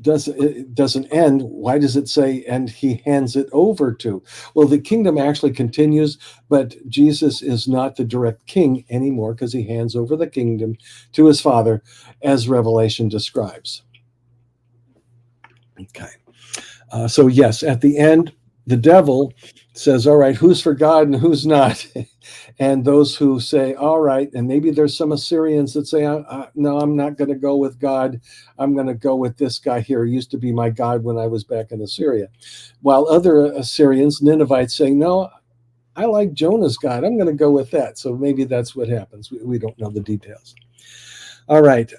doesn't end, why does it say, and he hands it over to? Well, the kingdom actually continues, but Jesus is not the direct king anymore because he hands over the kingdom to his Father, as Revelation describes. Okay. So yes, at the end, the devil says, all right, who's for God and who's not? And those who say, all right, and maybe there's some Assyrians that say, no, I'm not going to go with God. I'm going to go with this guy here. He used to be my God when I was back in Assyria. While other Assyrians, Ninevites, say, no, I like Jonah's God. I'm going to go with that. So maybe that's what happens. We don't know the details. All right.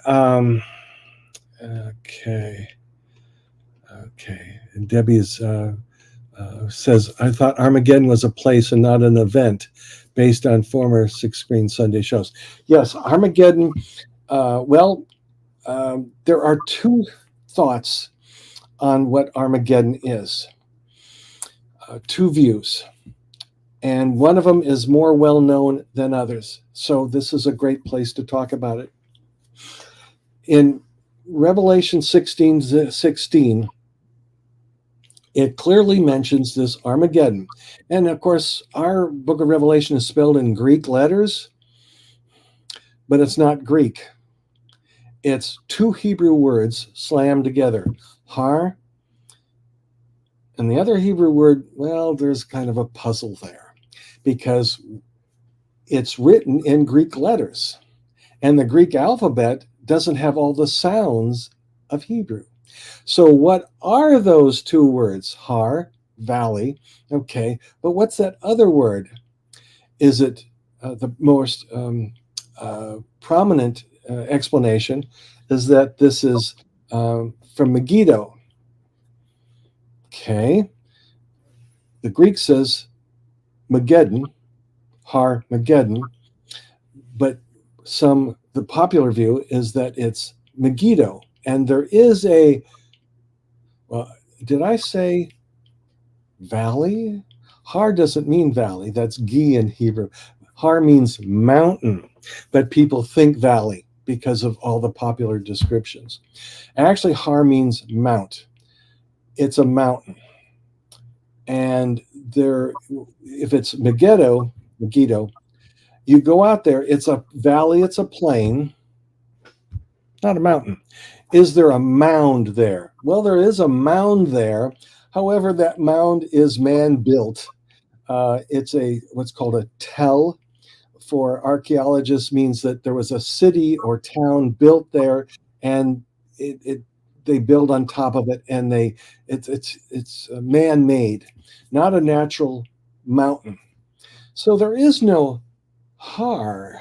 Okay. And Debbie's says, I thought Armageddon was a place and not an event based on former 6-screen Sunday shows. Yes, Armageddon. There are two thoughts on what Armageddon is, two views. and one of them is more well known than others. So this is a great place to talk about it. In Revelation 16:16, it clearly mentions this Armageddon. And of course, our book of Revelation is spelled in Greek letters, but it's not Greek. It's two Hebrew words slammed together, har, and the other Hebrew word, well, there's kind of a puzzle there because it's written in Greek letters, and the Greek alphabet doesn't have all the sounds of Hebrew. So what are those two words? Har, valley, okay, but what's that other word? Is it the most prominent explanation is that this is from Megiddo. Okay, the Greek says Mageddon, Har Mageddon, but the popular view is that it's Megiddo, and there is well, did I say valley? Har doesn't mean valley. That's gi in Hebrew. Har means mountain, but people think valley because of all the popular descriptions. Actually, har means mount. It's a mountain. And if it's Megiddo, you go out there, it's a valley, it's a plain, not a mountain. Is there a mound there? Well, there is a mound there. However, that mound is man-built. It's what's called a tell. For archaeologists, means that there was a city or town built there, and they build on top of it, and it's man-made, not a natural mountain. So there is no har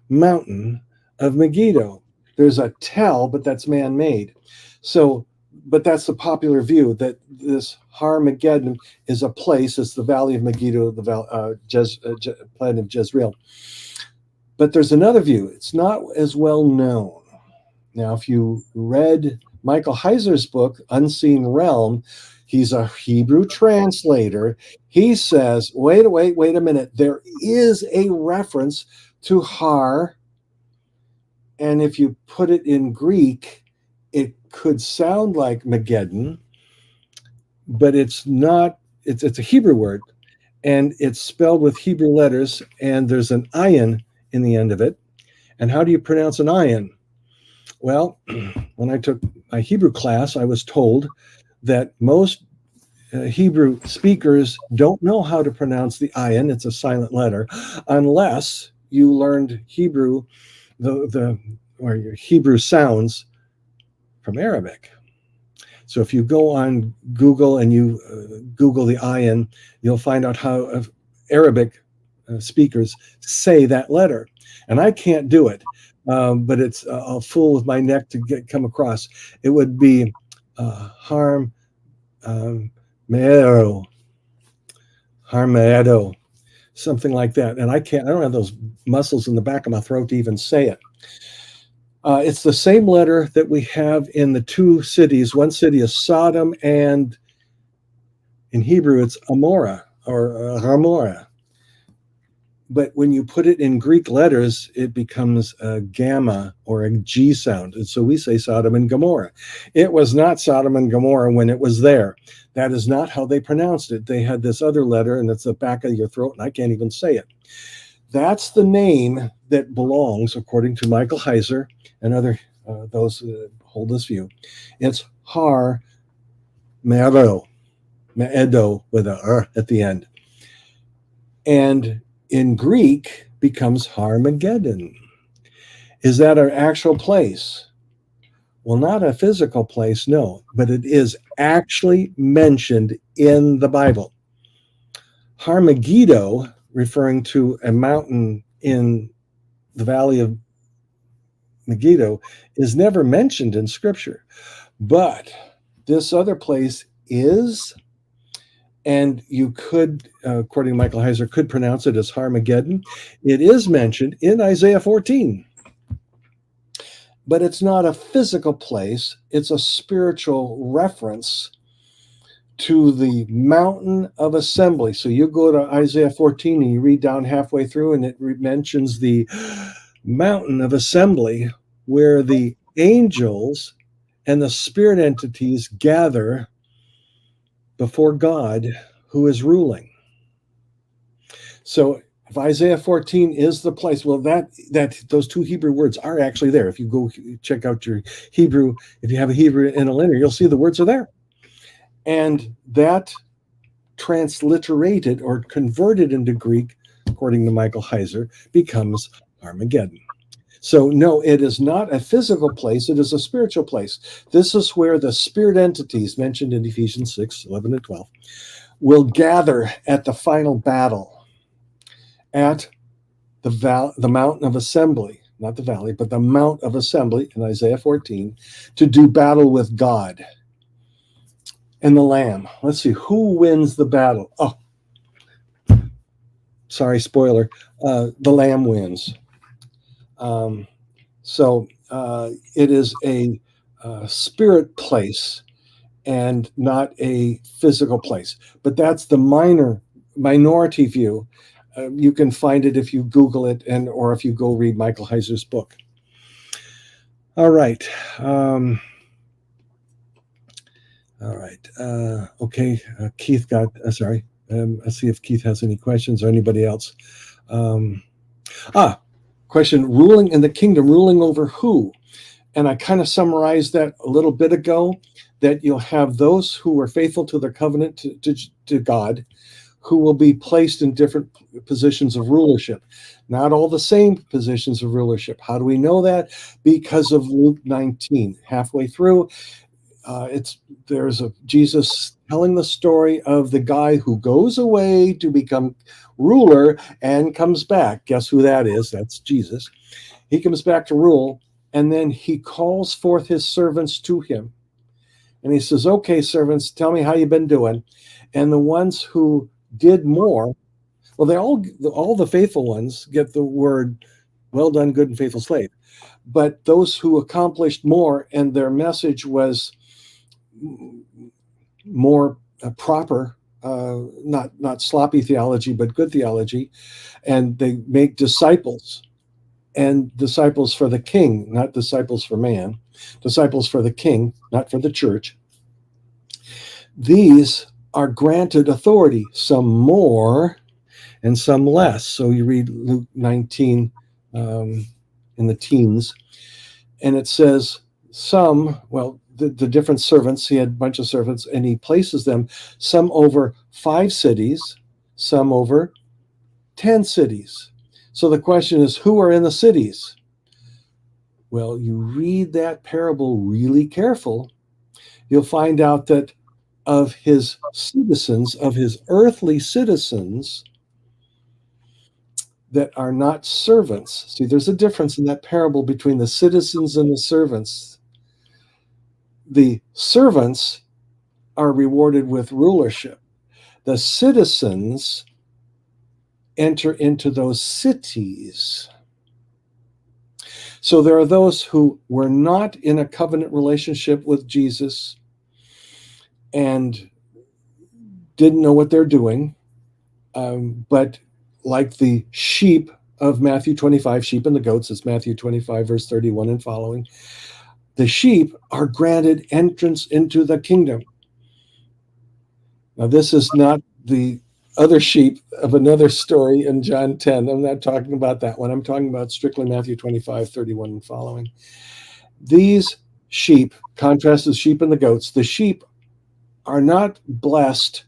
mountain of Megiddo. There's a tell, but that's man-made. So, but that's the popular view, that this Har-Mageddon is a place. It's the Valley of Megiddo, the plain of Jezreel. But there's another view. It's not as well known. Now, if you read Michael Heiser's book, Unseen Realm, he's a Hebrew translator. He says, wait a minute. There is a reference to Har, and if you put it in Greek, it could sound like Mageddon, but it's not. It's a Hebrew word, and it's spelled with Hebrew letters, and there's an ayin in the end of it. And how do you pronounce an ayin? Well, when I took my Hebrew class, I was told that most Hebrew speakers don't know how to pronounce the ayin. It's a silent letter, unless you learned Hebrew, or your Hebrew sounds from Arabic. So if you go on Google and you Google the ayin, you'll find out how Arabic speakers say that letter. And I can't do it, but it's I'll fool with my neck to come across. It would be harm me'ero, harmedo, something like that. And I don't have those muscles in the back of my throat to even say it. It's the same letter that we have in the two cities. One city is Sodom, and in Hebrew it's Amorah or Ramorah. But when you put it in Greek letters, it becomes a gamma or a G sound. And so we say Sodom and Gomorrah. It was not Sodom and Gomorrah when it was there. That is not how they pronounced it. They had this other letter, and it's the back of your throat, and I can't even say it. That's the name that belongs, according to Michael Heiser and other those who hold this view. It's Har Me'edo with a R at the end. And in Greek becomes Har-Mageddon. Is that an actual place? Well, not a physical place, no, but it is actually mentioned in the Bible. Har-Megiddo, referring to a mountain in the Valley of Megiddo, is never mentioned in Scripture. But this other place is, and you could, according to Michael Heiser, could pronounce it as Har-Mageddon. It is mentioned in Isaiah 14. But it's not a physical place. It's a spiritual reference to the mountain of assembly. So you go to Isaiah 14 and you read down halfway through, and it mentions the mountain of assembly where the angels and the spirit entities gather before God who is ruling. So if Isaiah 14 is the place, well, that those two Hebrew words are actually there. If you go check out your Hebrew, if you have a Hebrew interlinear, you'll see the words are there. And that transliterated or converted into Greek, according to Michael Heiser, becomes Armageddon. So no, it is not a physical place, it is a spiritual place. This is where the spirit entities mentioned in Ephesians 6, 11 and 12 will gather at the final battle at the mountain of assembly, not the valley, but the mount of assembly in Isaiah 14, to do battle with God and the Lamb. Let's see, who wins the battle? Oh, sorry, spoiler. The Lamb wins. So it is a spirit place and not a physical place. But that's the minority view. You can find it if you Google it, or if you go read Michael Heiser's book. All right. Okay. Keith got. Sorry. Let's see if Keith has any questions or anybody else. Question: ruling in the kingdom, ruling over who? And I kind of summarized that a little bit ago. That you'll have those who are faithful to their covenant to God, who will be placed in different positions of rulership. Not all the same positions of rulership. How do we know that? Because of Luke 19. Halfway through, there's Jesus telling the story of the guy who goes away to become ruler and comes back. Guess who that is? That's Jesus. He comes back to rule, and then he calls forth his servants to him. And he says, okay, servants, tell me how you've been doing. And the ones who did more, well, all the faithful ones get the word, well done, good and faithful slave. But those who accomplished more and their message was more proper, not sloppy theology, but good theology, and they make disciples, and disciples for the king, not disciples for man, disciples for the king, not for the church. These are granted authority, some more and some less. So you read Luke 19 in the teens, and it says some, well, the different servants, he had a bunch of servants, and he places them, some over 5 cities, some over 10 cities. So the question is, who are in the cities? Well, you read that parable really careful, you'll find out that of his citizens, of his earthly citizens that are not servants. See, there's a difference in that parable between the citizens and the servants. The servants are rewarded with rulership. The citizens enter into those cities. So there are those who were not in a covenant relationship with Jesus and didn't know what they're doing, but like the sheep of Matthew 25, sheep and the goats, it's Matthew 25, verse 31 and following, the sheep are granted entrance into the kingdom. Now, this is not the other sheep of another story in John 10. I'm not talking about that one. I'm talking about strictly Matthew 25, 31 and following. These sheep, contrast the sheep and the goats, the sheep are not blessed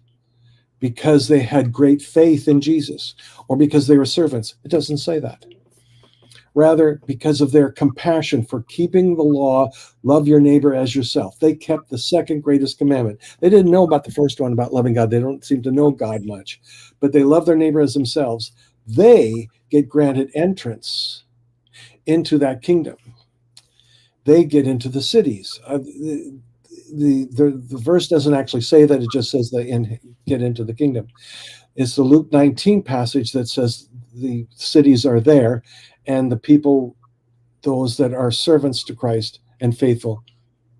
because they had great faith in Jesus or because they were servants. It doesn't say that. Rather, because of their compassion for keeping the law, love your neighbor as yourself. They kept the second greatest commandment. They didn't know about the first one, about loving God. They don't seem to know God much, but they love their neighbor as themselves. They get granted entrance into that kingdom. They get into the cities. The verse doesn't actually say that. It just says they get into the kingdom. It's the Luke 19 passage that says the cities are there, and the people, those that are servants to Christ and faithful,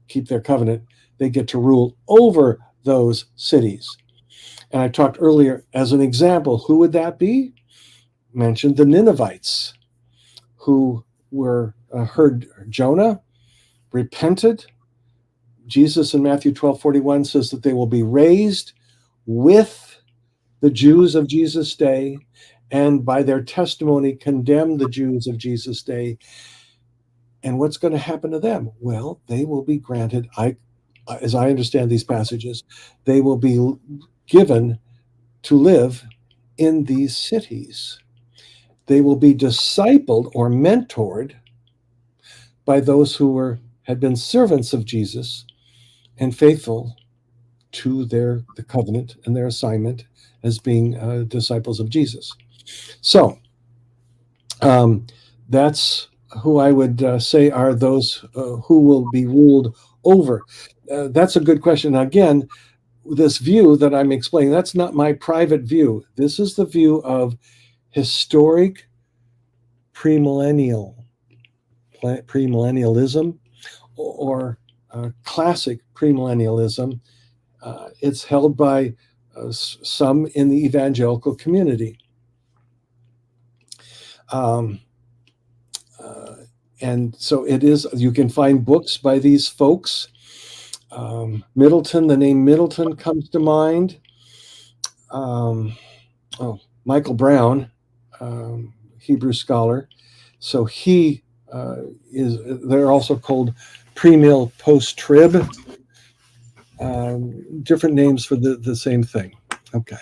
keep their covenant. They get to rule over those cities. And I talked earlier, as an example, who would that be? Mentioned the Ninevites, who were heard Jonah, repented. Jesus in Matthew 12:41 says that they will be raised with the Jews of Jesus' day, and by their testimony condemn the Jews of Jesus' day. And what's going to happen to them? Well, they will be granted, as I understand these passages, they will be given to live in these cities. They will be discipled or mentored by those who had been servants of Jesus and faithful to the covenant and their assignment as being disciples of Jesus. So that's who I would say are those who will be ruled over. That's a good question. Again, this view that I'm explaining, that's not my private view. This is the view of historic premillennialism or classic premillennialism. It's held by some in the evangelical community. And so it is, you can find books by these folks. Middleton, the name Middleton comes to mind. Michael Brown, Hebrew scholar. So he they're also called premill post-trib. Different names for the same thing. Okay.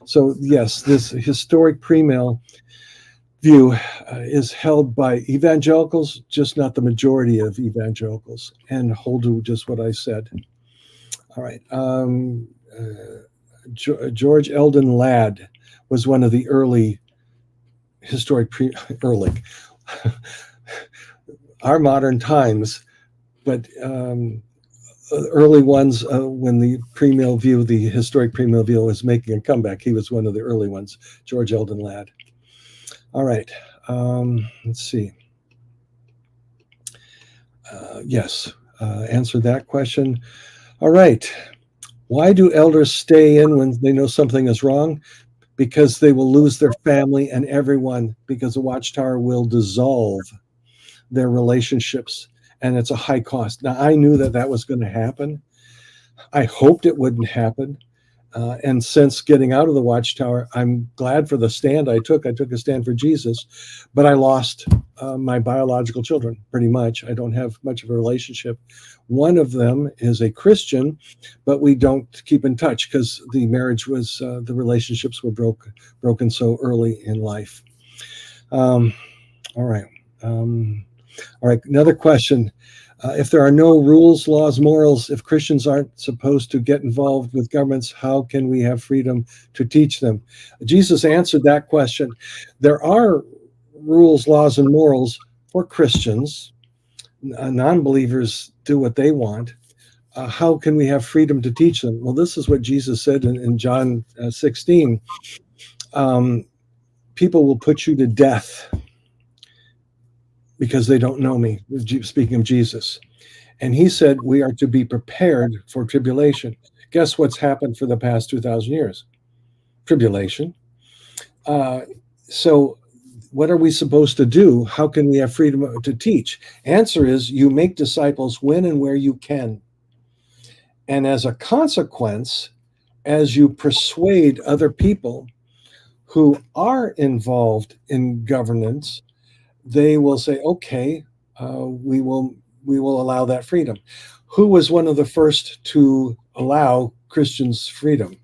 So yes, this historic premill view is held by evangelicals, just not the majority of evangelicals, and hold to just what I said. All right. George Eldon Ladd was one of the early historic early our modern times, but early ones when the premill view, the historic premill view, was making a comeback. He was one of the early ones, George Eldon Ladd. All right, let's see. Yes, answer that question. All right. Why do elders stay in when they know something is wrong? Because they will lose their family and everyone, because the Watchtower will dissolve their relationships, and it's a high cost. Now, I knew that was going to happen. I hoped it wouldn't happen. And since getting out of the Watchtower, I'm glad for the stand I took. I took a stand for Jesus, but I lost my biological children, pretty much. I don't have much of a relationship. One of them is a Christian, but we don't keep in touch because the marriage was, the relationships were broken so early in life. All right. All right, another question. If there are no rules, laws, morals, if Christians aren't supposed to get involved with governments, how can we have freedom to teach them? Jesus answered that question. There are rules, laws, and morals for Christians. Non-believers do what they want. How can we have freedom to teach them? Well, this is what Jesus said in John 16. People will put you to death because they don't know me, speaking of Jesus. And he said, we are to be prepared for tribulation. Guess what's happened for the past 2,000 years? Tribulation. So what are we supposed to do? How can we have freedom to teach? Answer is, you make disciples when and where you can. And as a consequence, as you persuade other people who are involved in governance, they will say, okay, we will allow that freedom. Who was one of the first to allow Christians freedom?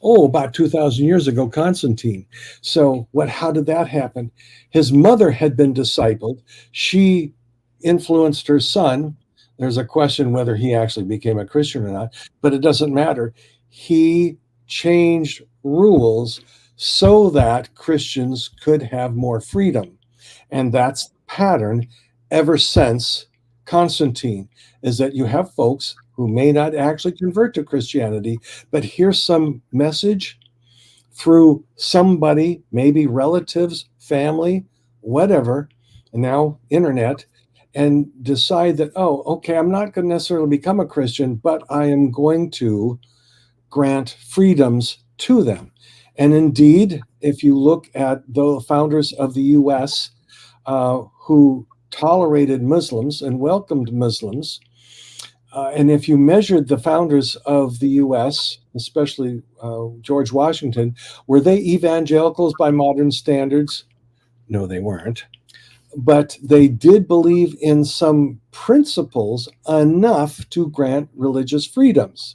Oh, about 2,000 years ago, Constantine. So how did that happen? His mother had been discipled. She influenced her son. There's a question whether he actually became a Christian or not, but it doesn't matter. He changed rules so that Christians could have more freedom. And that's the pattern ever since Constantine, is that you have folks who may not actually convert to Christianity, but hear some message through somebody, maybe relatives, family, whatever, and now internet, and decide that, oh, okay, I'm not going to necessarily become a Christian, but I am going to grant freedoms to them. And indeed, if you look at the founders of the U.S. Who tolerated Muslims and welcomed Muslims, and if you measured the founders of the U.S., especially George Washington, were they evangelicals by modern standards? No, they weren't. But they did believe in some principles enough to grant religious freedoms.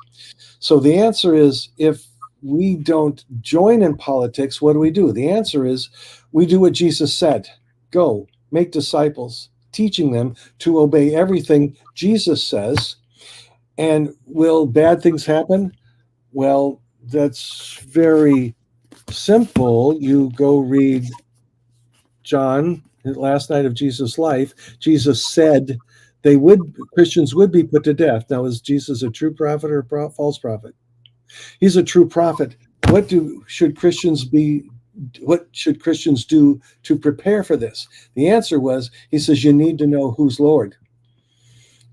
So the answer is, if we don't join in politics, what do? The answer is, we do what Jesus said. Go, make disciples, teaching them to obey everything Jesus says. And will bad things happen? Well, that's very simple. You go read John, the last night of Jesus' life. Jesus said Christians would be put to death. Now, is Jesus a true prophet or a false prophet? He's a true prophet. What should Christians do to prepare for this? The answer was, he says, you need to know who's Lord.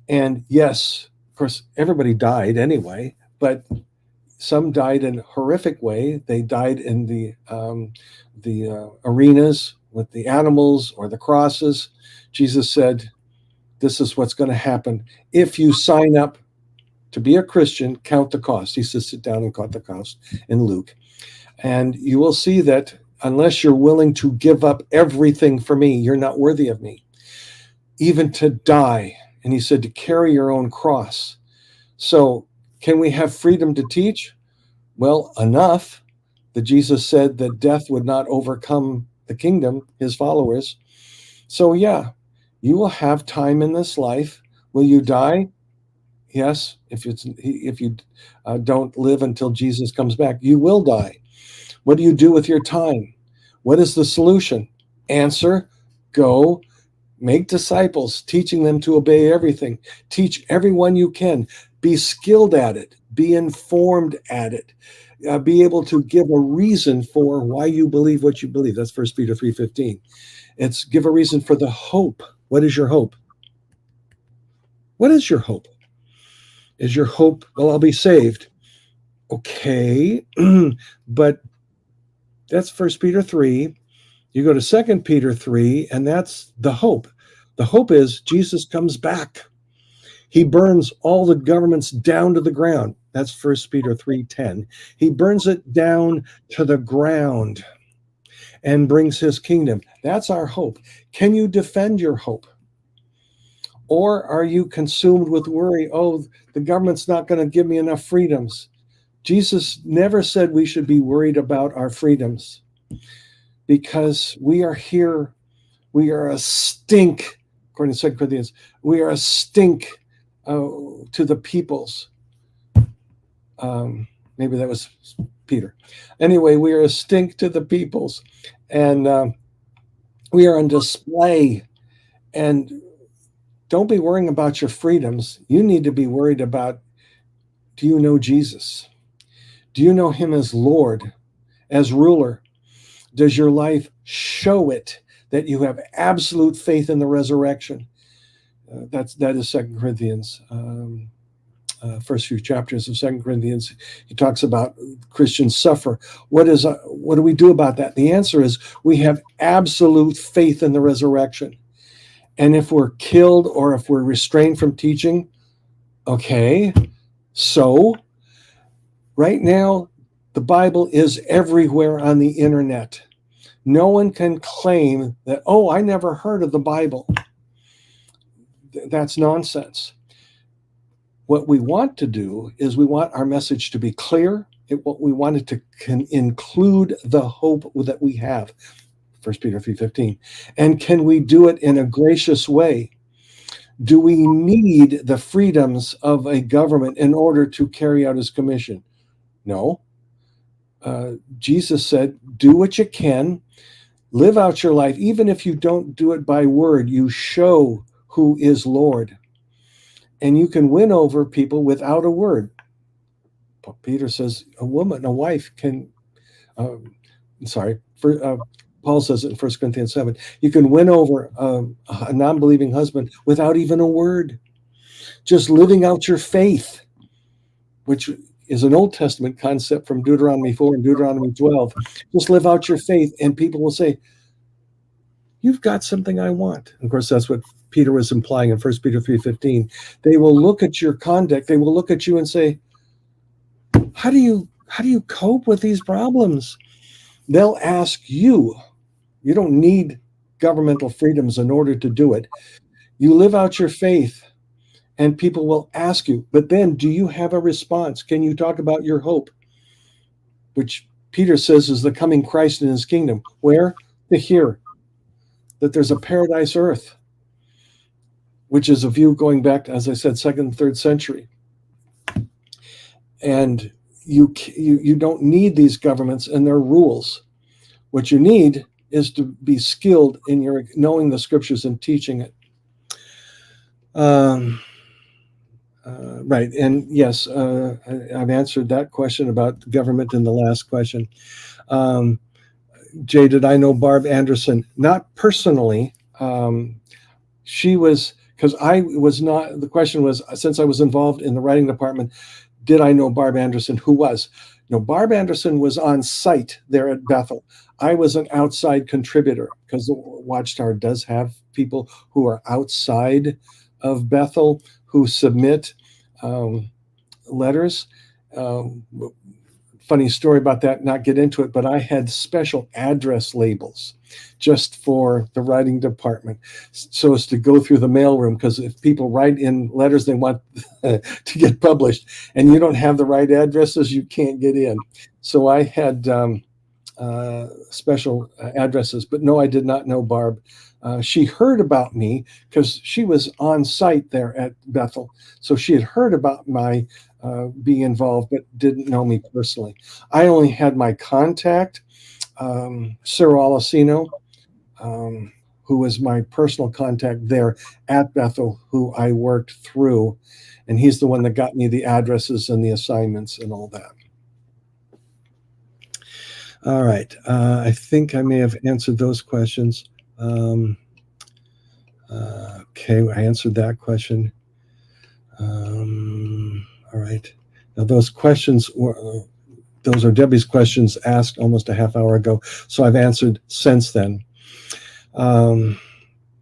And yes, of course, everybody died anyway, but some died in a horrific way. They died in the arenas with the animals or the crosses. Jesus said, this is what's going to happen. If you sign up to be a Christian, count the cost. He says, sit down and count the cost in Luke. And you will see that unless you're willing to give up everything for me, you're not worthy of me. Even to die. And he said to carry your own cross. So can we have freedom to teach? Well, enough that Jesus said that death would not overcome the kingdom, his followers. So yeah, you will have time in this life. Will you die? Yes, if you don't live until Jesus comes back, you will die. What do you do with your time? What is the solution? Answer, go make disciples, teaching them to obey everything. Teach everyone you can. Be skilled at it. Be informed at it. Be able to give a reason for why you believe what you believe. That's 1 Peter 3:15. It's give a reason for the hope. What is your hope? What is your hope? Is your hope, well, I'll be saved? Okay, but that's 1 Peter 3. You go to 2 Peter 3, and that's the hope. The hope is Jesus comes back. He burns all the governments down to the ground. That's 1 Peter 3:10. He burns it down to the ground and brings his kingdom. That's our hope. Can you defend your hope? Or are you consumed with worry? Oh, the government's not going to give me enough freedoms. Jesus never said we should be worried about our freedoms, because we are here. We are a stink, according to 2 Corinthians. We are a stink to the peoples. Maybe that was Peter. Anyway, we are a stink to the peoples, and we are on display. And don't be worrying about your freedoms. You need to be worried about, do you know Jesus? Do you know him as Lord, as ruler? Does your life show it, that you have absolute faith in the resurrection? That is 2 Corinthians. First few chapters of 2 Corinthians, he talks about Christians suffer. What do we do about that? The answer is, we have absolute faith in the resurrection. And if we're killed or if we're restrained from teaching, okay, so right now, the Bible is everywhere on the internet. No one can claim that, oh, I never heard of the Bible. That's nonsense. What we want to do is we want our message to be clear. What we want it to include the hope that we have. 1 Peter 3:15. And can we do it in a gracious way? Do we need the freedoms of a government in order to carry out his commission? No. Jesus said, do what you can, live out your life. Even if you don't do it by word, you show who is Lord. And you can win over people without a word. Peter says a wife can, Paul says it in 1 Corinthians 7. You can win over a non-believing husband without even a word. Just living out your faith, which is an Old Testament concept from Deuteronomy 4 and Deuteronomy 12. Just live out your faith, and people will say, you've got something I want. Of course, that's what Peter was implying in 1 Peter 3:15. They will look at your conduct. They will look at you and say, how do you cope with these problems? They'll ask you. You don't need governmental freedoms in order to do it. You live out your faith, and people will ask you, but then do you have a response? Can you talk about your hope? Which Peter says is the coming Christ in his kingdom. Where? To hear that there's a paradise earth, which is a view going back, as I said, 2nd and 3rd century. And you don't need these governments and their rules. What you need is to be skilled in your knowing the scriptures and teaching it. Right. And yes, I've answered that question about government in the last question. Jay, did I know Barb Anderson? Not personally. She was, because I was not, the question was, since I was involved in the writing department, did I know Barb Anderson? Who was? No, Barb Anderson was on site there at Bethel. I was an outside contributor because the Watchtower does have people who are outside of Bethel who submit letters. Funny story about that, not get into it, but I had special address labels just for the writing department so as to go through the mailroom, because if people write in letters they want to get published and you don't have the right addresses, you can't get in. So I had special addresses, but no, I did not know Barb. She heard about me because she was on site there at Bethel. So she had heard about my being involved, but didn't know me personally. I only had my contact, Cyril Alessino, who was my personal contact there at Bethel, who I worked through. And he's the one that got me the addresses and the assignments and all that. All right. I think I may have answered those questions. Okay, I answered that question. All right. Now those questions were, those are Debbie's questions asked almost a half hour ago. So I've answered since then. And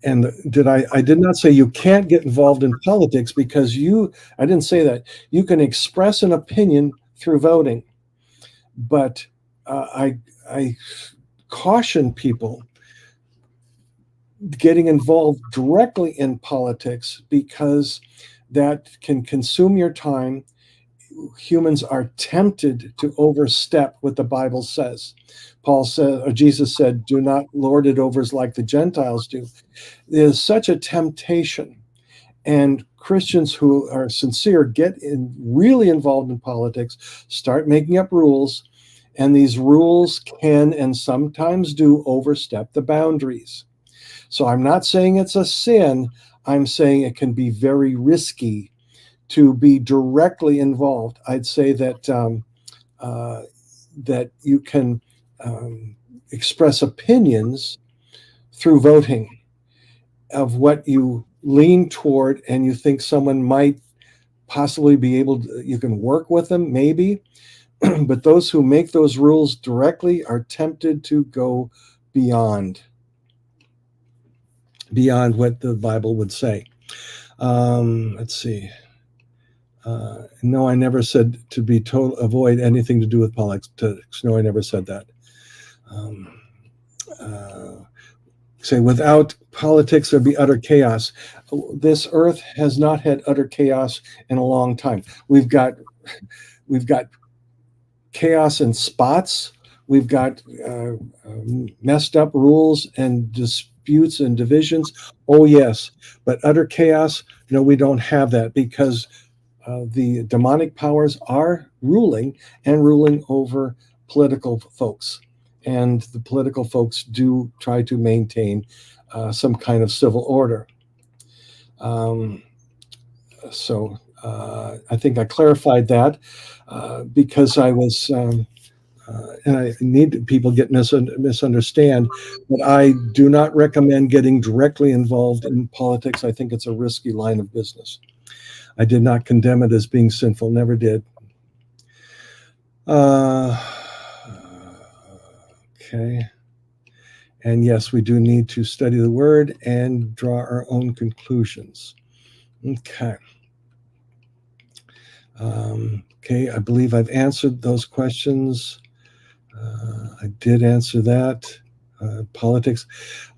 I did not say you can't get involved in politics because I didn't say that. You can express an opinion through voting. But I caution people getting involved directly in politics because that can consume your time. Humans are tempted to overstep what the Bible says. Paul said, or Jesus said, do not lord it over like the Gentiles do. There's such a temptation. And Christians who are sincere get really involved in politics, start making up rules, and these rules can and sometimes do overstep the boundaries. So I'm not saying it's a sin. I'm saying it can be very risky to be directly involved. I'd say that that you can express opinions through voting of what you lean toward, and you think someone might possibly be able to, you can work with them, maybe. But those who make those rules directly are tempted to go beyond what the Bible would say. Let's see. No, I never said to be avoid anything to do with politics. No, I never said that. Say without politics, there'd be utter chaos. This earth has not had utter chaos in a long time. We've got chaos in spots. We've got messed up rules and disputes and divisions. Oh, yes. But utter chaos, no, we don't have that because the demonic powers are ruling over political folks. And the political folks do try to maintain some kind of civil order. So I think I clarified that because I was and I need people get misunderstand, but I do not recommend getting directly involved in politics. I think it's a risky line of business. I did not condemn it as being sinful, never did. Okay. And yes, we do need to study the word and draw our own conclusions. Okay. Okay, I believe I've answered those questions. I did answer that. Politics.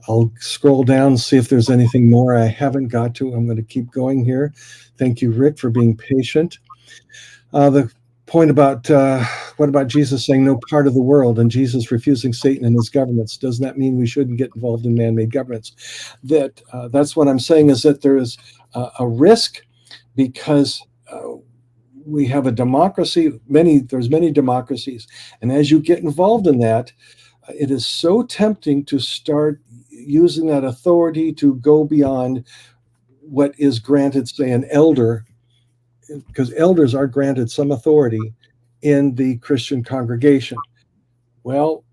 I'll scroll down and see if there's anything more I haven't got to. I'm going to keep going here. Thank you, Rick, for being patient. The point about what about Jesus saying no part of the world and Jesus refusing Satan and his governments? Doesn't that mean we shouldn't get involved in man-made governments? That's what I'm saying, is that there is a risk, because we have a democracy. There's many democracies, and as you get involved in that, it is so tempting to start using that authority to go beyond what is granted, say, an elder, because elders are granted some authority in the Christian congregation. Well,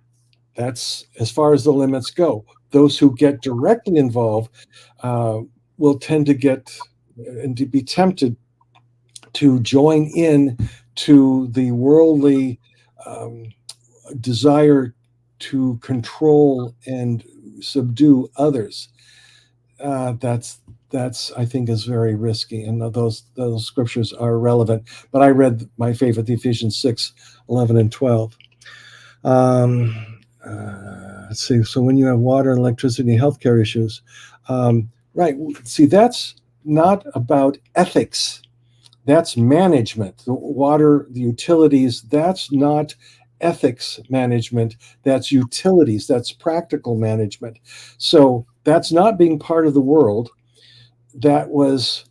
that's as far as the limits go. Those who get directly involved will tend to get and to be tempted to join in to the worldly desire to control and subdue others. That's I think is very risky, and those scriptures are relevant. But I read my favorite, Ephesians 6:11 and 12. Let's see. So when you have water and electricity and healthcare issues, right? See, that's not about ethics. That's management. The water, the utilities. That's not ethics management. That's utilities. That's practical management. So that's not being part of the world. That was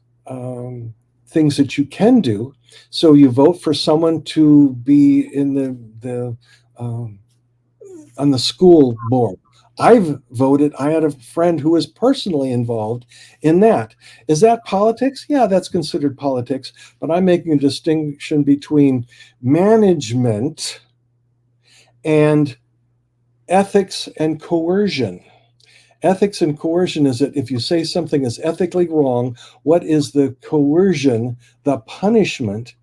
things that you can do. So you vote for someone to be in the on the school board. I've voted. I had a friend who was personally involved in that. Is that politics? Yeah, that's considered politics. But I'm making a distinction between management and ethics and coercion. Ethics and coercion is that if you say something is ethically wrong, what is the coercion, the punishment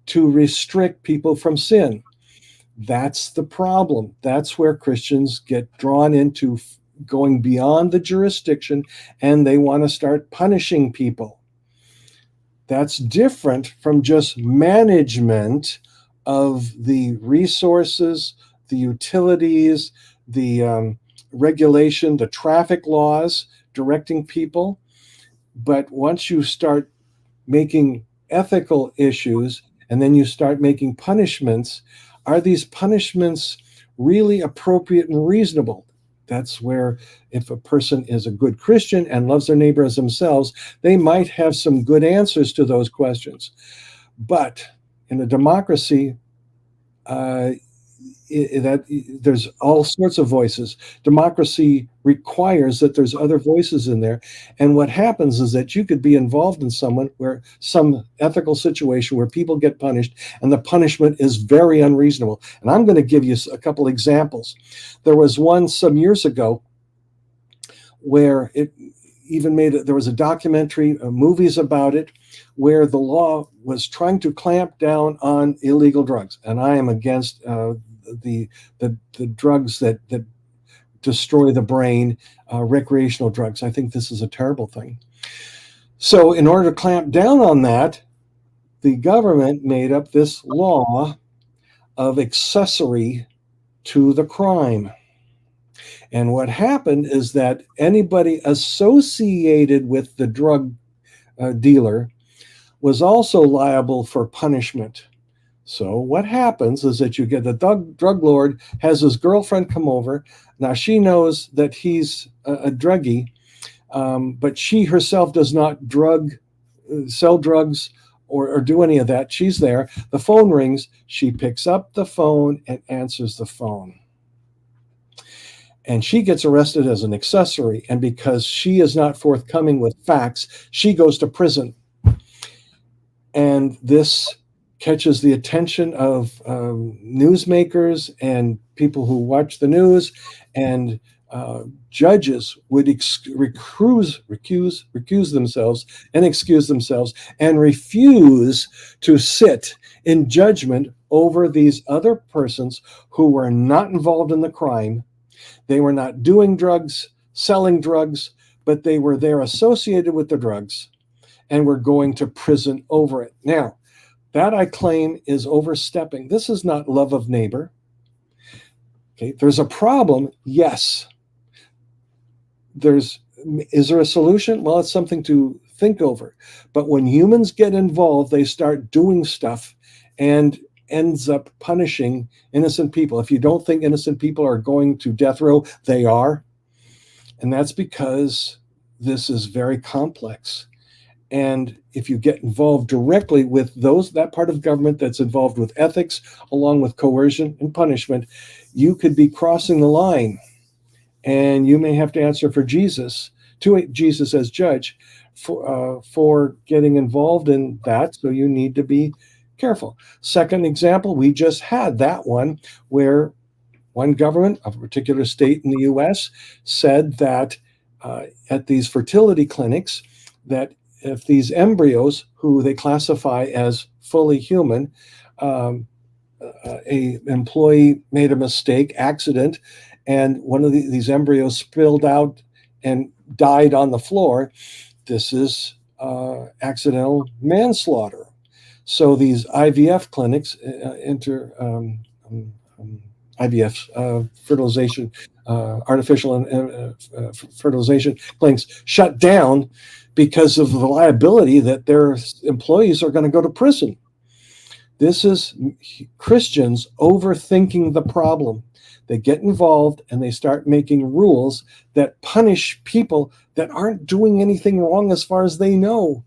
to restrict people from sin? That's the problem. That's where Christians get drawn into going beyond the jurisdiction, and they want to start punishing people. That's different from just management of the resources, the utilities, the regulation, the traffic laws, directing people. But once you start making ethical issues and then you start making punishments, are these punishments really appropriate and reasonable? That's where, if a person is a good Christian and loves their neighbor as themselves, they might have some good answers to those questions. But in a democracy, there's all sorts of voices. Democracy requires that there's other voices in there. And what happens is that you could be involved in some ethical situation where people get punished, and the punishment is very unreasonable. And I'm going to give you a couple examples. There was one some years ago where there was a documentary, movies about it, where the law was trying to clamp down on illegal drugs. And I am against the drugs that destroy the brain, recreational drugs. I think this is a terrible thing. So in order to clamp down on that, the government made up this law of accessory to the crime. And what happened is that anybody associated with the drug dealer was also liable for punishment. So what happens is that you get the drug lord has his girlfriend come over. Now she knows that he's a druggie, but she herself does not sell drugs or do any of that. She's there. The phone rings. She picks up the phone and answers the phone. And she gets arrested as an accessory. And because she is not forthcoming with facts, she goes to prison. And this catches the attention of newsmakers and people who watch the news, and judges would recuse themselves and excuse themselves and refuse to sit in judgment over these other persons who were not involved in the crime. They were not doing drugs, selling drugs, but they were there associated with the drugs and were going to prison over it. Now, that I claim is overstepping. This is not love of neighbor. Okay, there's a problem, yes. Is there a solution? Well, it's something to think over. But when humans get involved, they start doing stuff and ends up punishing innocent people. If you don't think innocent people are going to death row, they are. And that's because this is very complex. And if you get involved directly with that part of government that's involved with ethics, along with coercion and punishment, you could be crossing the line, and you may have to answer for Jesus as judge for getting involved in that. So you need to be careful. Second example, we just had that one where one government of a particular state in the U.S. said that at these fertility clinics, that if these embryos, who they classify as fully human, a employee made a mistake, accident, and one of these embryos spilled out and died on the floor, this is accidental manslaughter. So these IVF clinics, IVF, fertilization, artificial fertilization clinics shut down because of the liability that their employees are going to go to prison. This is Christians overthinking the problem. They get involved and they start making rules that punish people that aren't doing anything wrong as far as they know.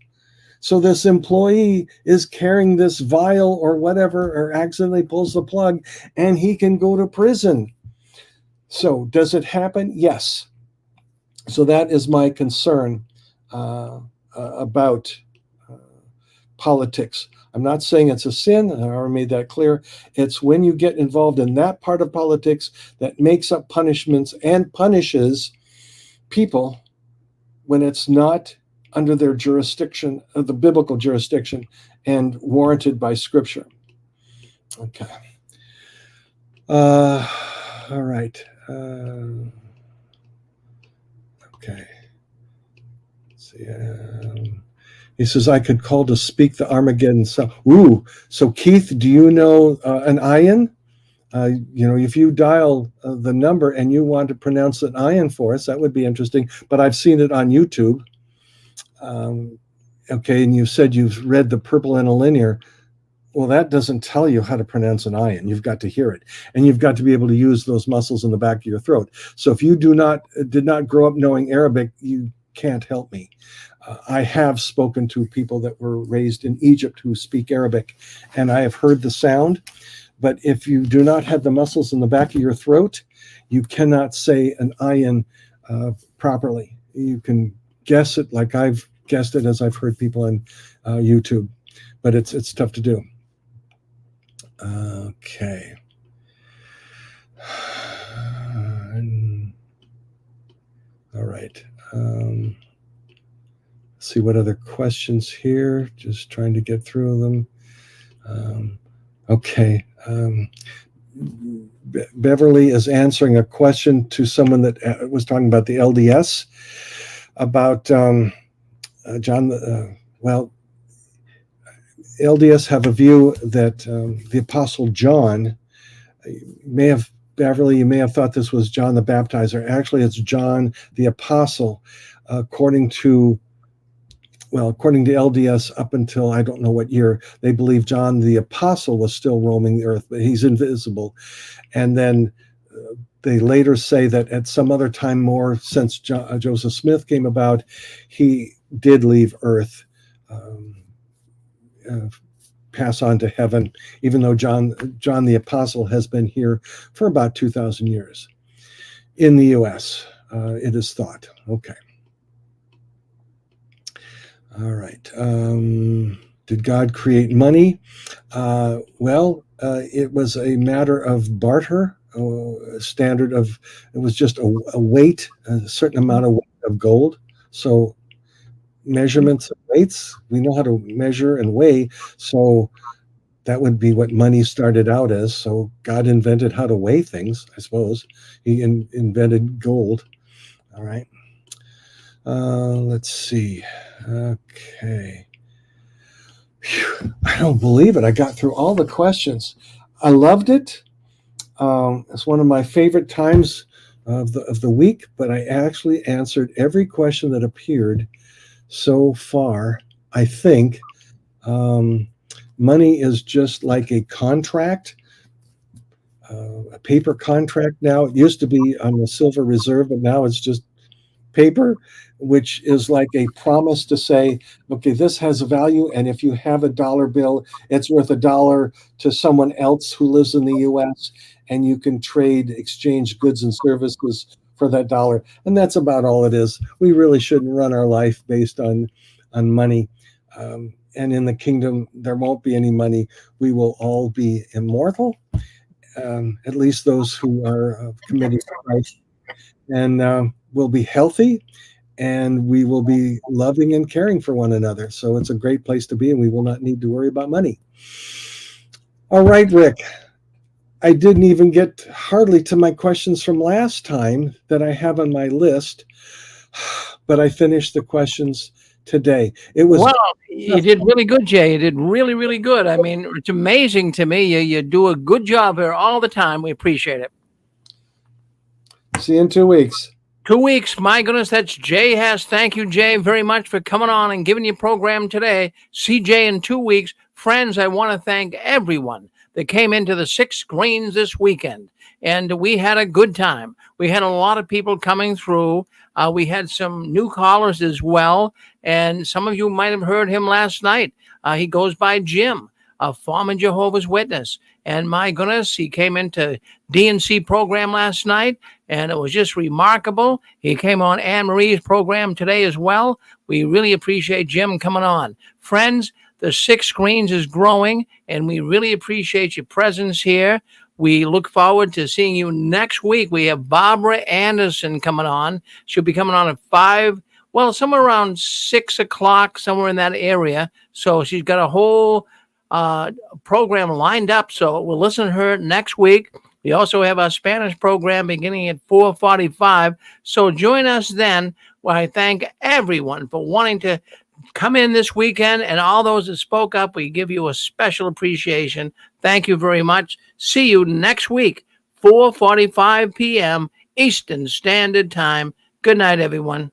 So this employee is carrying this vial or whatever, or accidentally pulls the plug, and he can go to prison. So does it happen? Yes. So that is my concern about politics. I'm not saying it's a sin. I already made that clear. It's when you get involved in that part of politics that makes up punishments and punishes people when it's not under their jurisdiction, the biblical jurisdiction, and warranted by Scripture. Okay. All right. Okay. Let's see. He says, I could call to speak the Armageddon song. Ooh, so Keith, do you know an ion? If you dial the number and you want to pronounce an ion for us, that would be interesting. But I've seen it on YouTube. Okay, and you said you've read the Purple Interlinear. Well, that doesn't tell you how to pronounce an ion. You've got to hear it, and you've got to be able to use those muscles in the back of your throat. So if you did not grow up knowing Arabic, you can't help me. I have spoken to people that were raised in Egypt who speak Arabic, and I have heard the sound. But if you do not have the muscles in the back of your throat, you cannot say an ayin properly. You can guess it like I've guessed it as I've heard people on YouTube, but it's tough to do. Okay. All right. See what other questions here. Just trying to get through them. Okay. Beverly is answering a question to someone that was talking about the LDS, about John. LDS have a view that the Apostle John, Beverly, you may have thought this was John the Baptizer. Actually, it's John the Apostle, according to LDS, up until I don't know what year, they believe John the Apostle was still roaming the earth, but he's invisible. And then they later say that at some other time, more since Joseph Smith came about, he did leave earth, pass on to heaven, even though John the Apostle has been here for about 2,000 years in the U.S., it is thought. Okay. All right. Did God create money? It was a matter of barter, a standard of, it was just a weight, a certain amount of gold. So measurements of weights, we know how to measure and weigh. So that would be what money started out as. So God invented how to weigh things, I suppose. He invented gold. All right. Let's see. Okay. Phew. I don't believe it. I got through all the questions. I loved it. It's one of my favorite times of the week, but I actually answered every question that appeared so far. I think money is just like a contract, a paper contract now. It used to be on the Silver Reserve, but now it's just paper, which is like a promise to say, okay, this has a value, and if you have a dollar bill, it's worth $1 to someone else who lives in the US, and you can exchange goods and services for that dollar. And that's about all it is. We really shouldn't run our life based on money. And in the kingdom, there won't be any money. We will all be immortal, at least those who are committed to Christ. And we'll be healthy, and we will be loving and caring for one another. So it's a great place to be, and we will not need to worry about money. All right, Rick. I didn't even get hardly to my questions from last time that I have on my list, but I finished the questions today. It was you did really good, Jay. You did really, really good. I mean, it's amazing to me. You do a good job here all the time. We appreciate it. See you in 2 weeks. 2 weeks. My goodness, that's Jay Hess. Thank you, Jay, very much for coming on and giving your program today. See Jay in 2 weeks. Friends, I want to thank everyone that came into the 6 Screens this weekend. And we had a good time. We had a lot of people coming through. We had some new callers as well. And some of you might have heard him last night. He goes by Jim, a former Jehovah's Witness. And my goodness, he came into DNC program last night, and it was just remarkable. He came on Anne Marie's program today as well. We really appreciate Jim coming on. Friends, the 6 Screens is growing, and we really appreciate your presence here. We look forward to seeing you next week. We have Barbara Anderson coming on. She'll be coming on at 5, somewhere around 6 o'clock, somewhere in that area. So she's got a whole program lined up, so we'll listen to her next week. We also have our Spanish program beginning at 4:45, so join us then, where I thank everyone for wanting to come in this weekend, and all those that spoke up, we give you a special appreciation. Thank you very much. See you next week, 4:45 p.m. Eastern Standard Time. Good night, everyone.